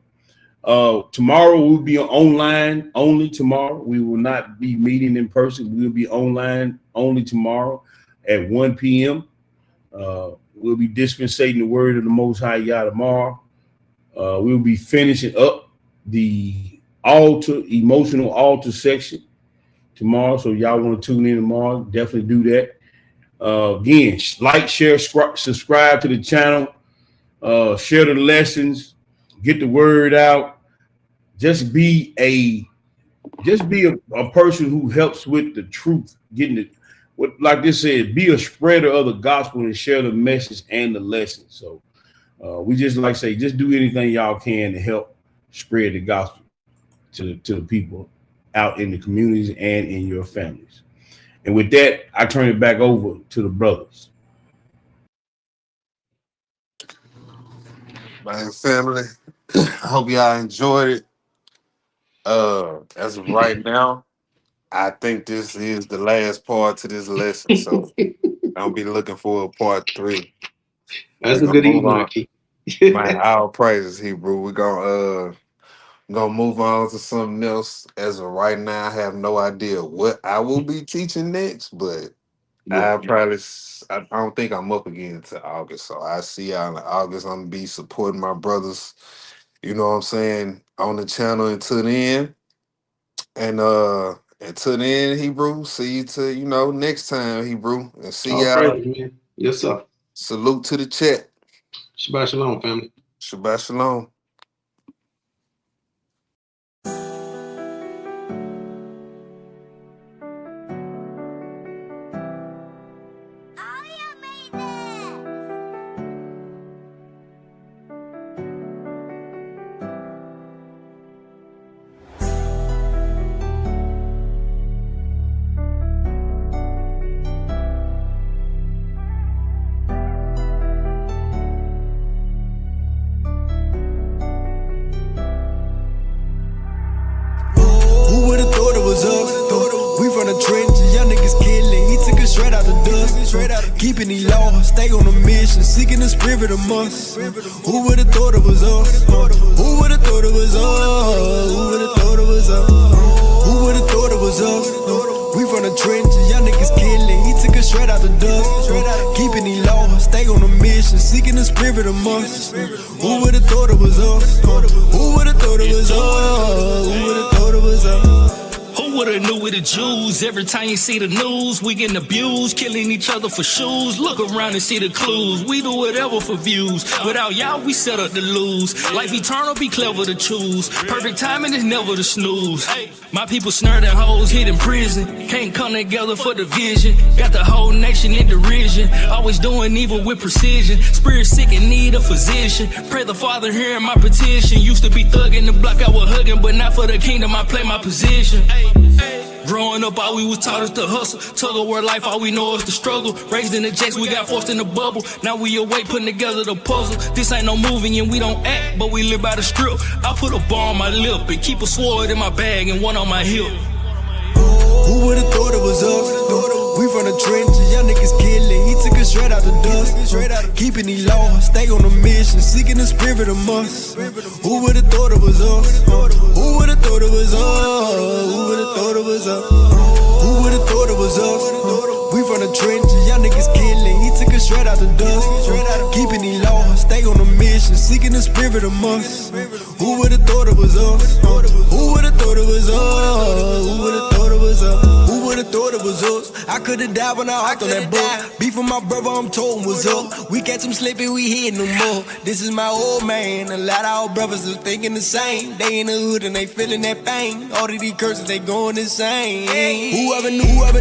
Tomorrow we'll be online only. Tomorrow we will not be meeting in person. We'll be online only tomorrow at 1 p.m. We'll be dispensating the word of the Most High Yah tomorrow. We'll be finishing up the emotional altar section tomorrow. So y'all want to tune in tomorrow, definitely do that. Again, like, share, subscribe to the channel, share the lessons, get the word out. Just be a person who helps with the truth, getting it. What, like this said, be a spreader of the gospel and share the message and the lesson. So we just like say, just do anything y'all can to help spread the gospel to the people out in the communities and in your families. And with that, I turn it back over to the brothers. My family, I hope y'all enjoyed it. As of right now, I think this is the last part to this lesson, so I'll be looking for a part 3. That's a good evening. My all praises, Hebrew. We're gonna move on to something else. As of right now, I have no idea what I will be teaching next, but I don't think I'm up again until August. So I see y'all in August. I'm gonna be supporting my brothers, you know what I'm saying, on the channel until then. And until then, Hebrew, see you to, next time, Hebrew. And see y'all. Man. Yes, sir. Salute to the chat. Shabbat shalom, family. Shabbat shalom. Keeping these laws, stay on a mission, seeking the spirit of us. Who would have thought it was us? Who would have thought it was us? Who would have thought it was us? Who would have thought it was us? We from the trenches, young niggas killing. He took us straight out the dust. Keeping these laws, stay on a mission. mission, seeking the spirit among us. Who would've thought it was us? Who would've thought it was us? Who would've thought it was us? Who would've knew with the Jews? Every time you see the news, we getting abused, killing each other for shoes. Look around and see the clues. We do whatever for views. Without y'all, we set up to lose. Life eternal, be clever to choose. Perfect timing is never to snooze. My people snared and hoes hid in prison. Can't come together for division. Got the whole nation in derision. Always doing evil with precision. Spirit sick in need of physician. Pray the Father hearing my petition. Used to be thugging the block I was hugging, but not for the kingdom, I play my position. Growing up, all we was taught is to hustle. Tug of war life, all we know is the struggle. Raised in the jacks, we got forced in the bubble. Now we awake, putting together the puzzle. This ain't no movie and we don't act, but we live by the strip. I put a bar on my lip and keep a sword in my bag and one on my hip. Who would've thought it was us? We from the trenches, young niggas killing. He took us straight out the dust. Keeping these laws, stay on a mission, seeking the spirit among us. Who would've thought it was us? Who would've thought it was us? Who would've thought it was us? Who would've thought it was us? We from the trenches, young niggas killing. He took us straight out the dust. Keeping these laws, stay on a mission, seeking the spirit among us. Who would've thought it was us? Who would've thought it was us? Who would've thought it was us? Who would've thought it was us? I could've died when I hopped on that boat. Beef with my brother, I'm told was up. We catch him slipping, we hit no more. This is my old man. A lot of our brothers are thinking the same. They in the hood and they feeling that pain. All of these curses, they going insane. Whoever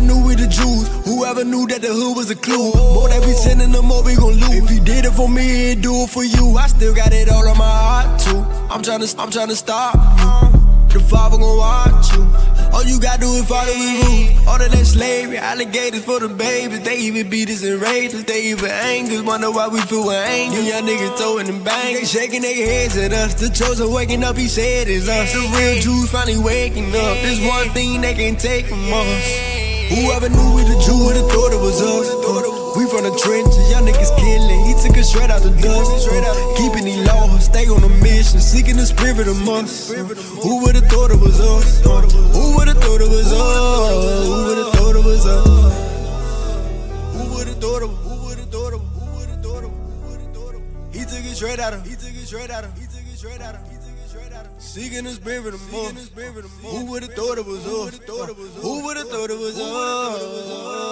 knew we the Jews. Whoever knew that the hood was a clue. More that we sending them, more we gon' lose. If he did it for me, he'd do it for you. I still got it all on my heart too. I'm tryna stop you. The Father gon' watch you. All you gotta do is follow the rules. All of that slavery, alligators for the babies. They even beat us and raised us. They even angry. Wonder why we feel angry. You young niggas throwing them bang. They shaking their heads at us. The chosen waking up, he said it's us. The real Jews finally waking up. There's one thing they can't take from us. Whoever knew we the Jew would've thought it was us. We from the trenches, young niggas killing. He took us straight out the dust. Keeping these laws, stay on a mission, seeking the spirit among us. Who would've thought it was us? Who would've thought it was us? Who would've thought it was us? Who would've thought it? Who would've thought it? Who would've thought it? Who would've thought it? He took it straight out of him. He took it straight out of him. He took it straight out of him. Seeking the spirit among us. Who would've thought it was us? Who would've thought it was us?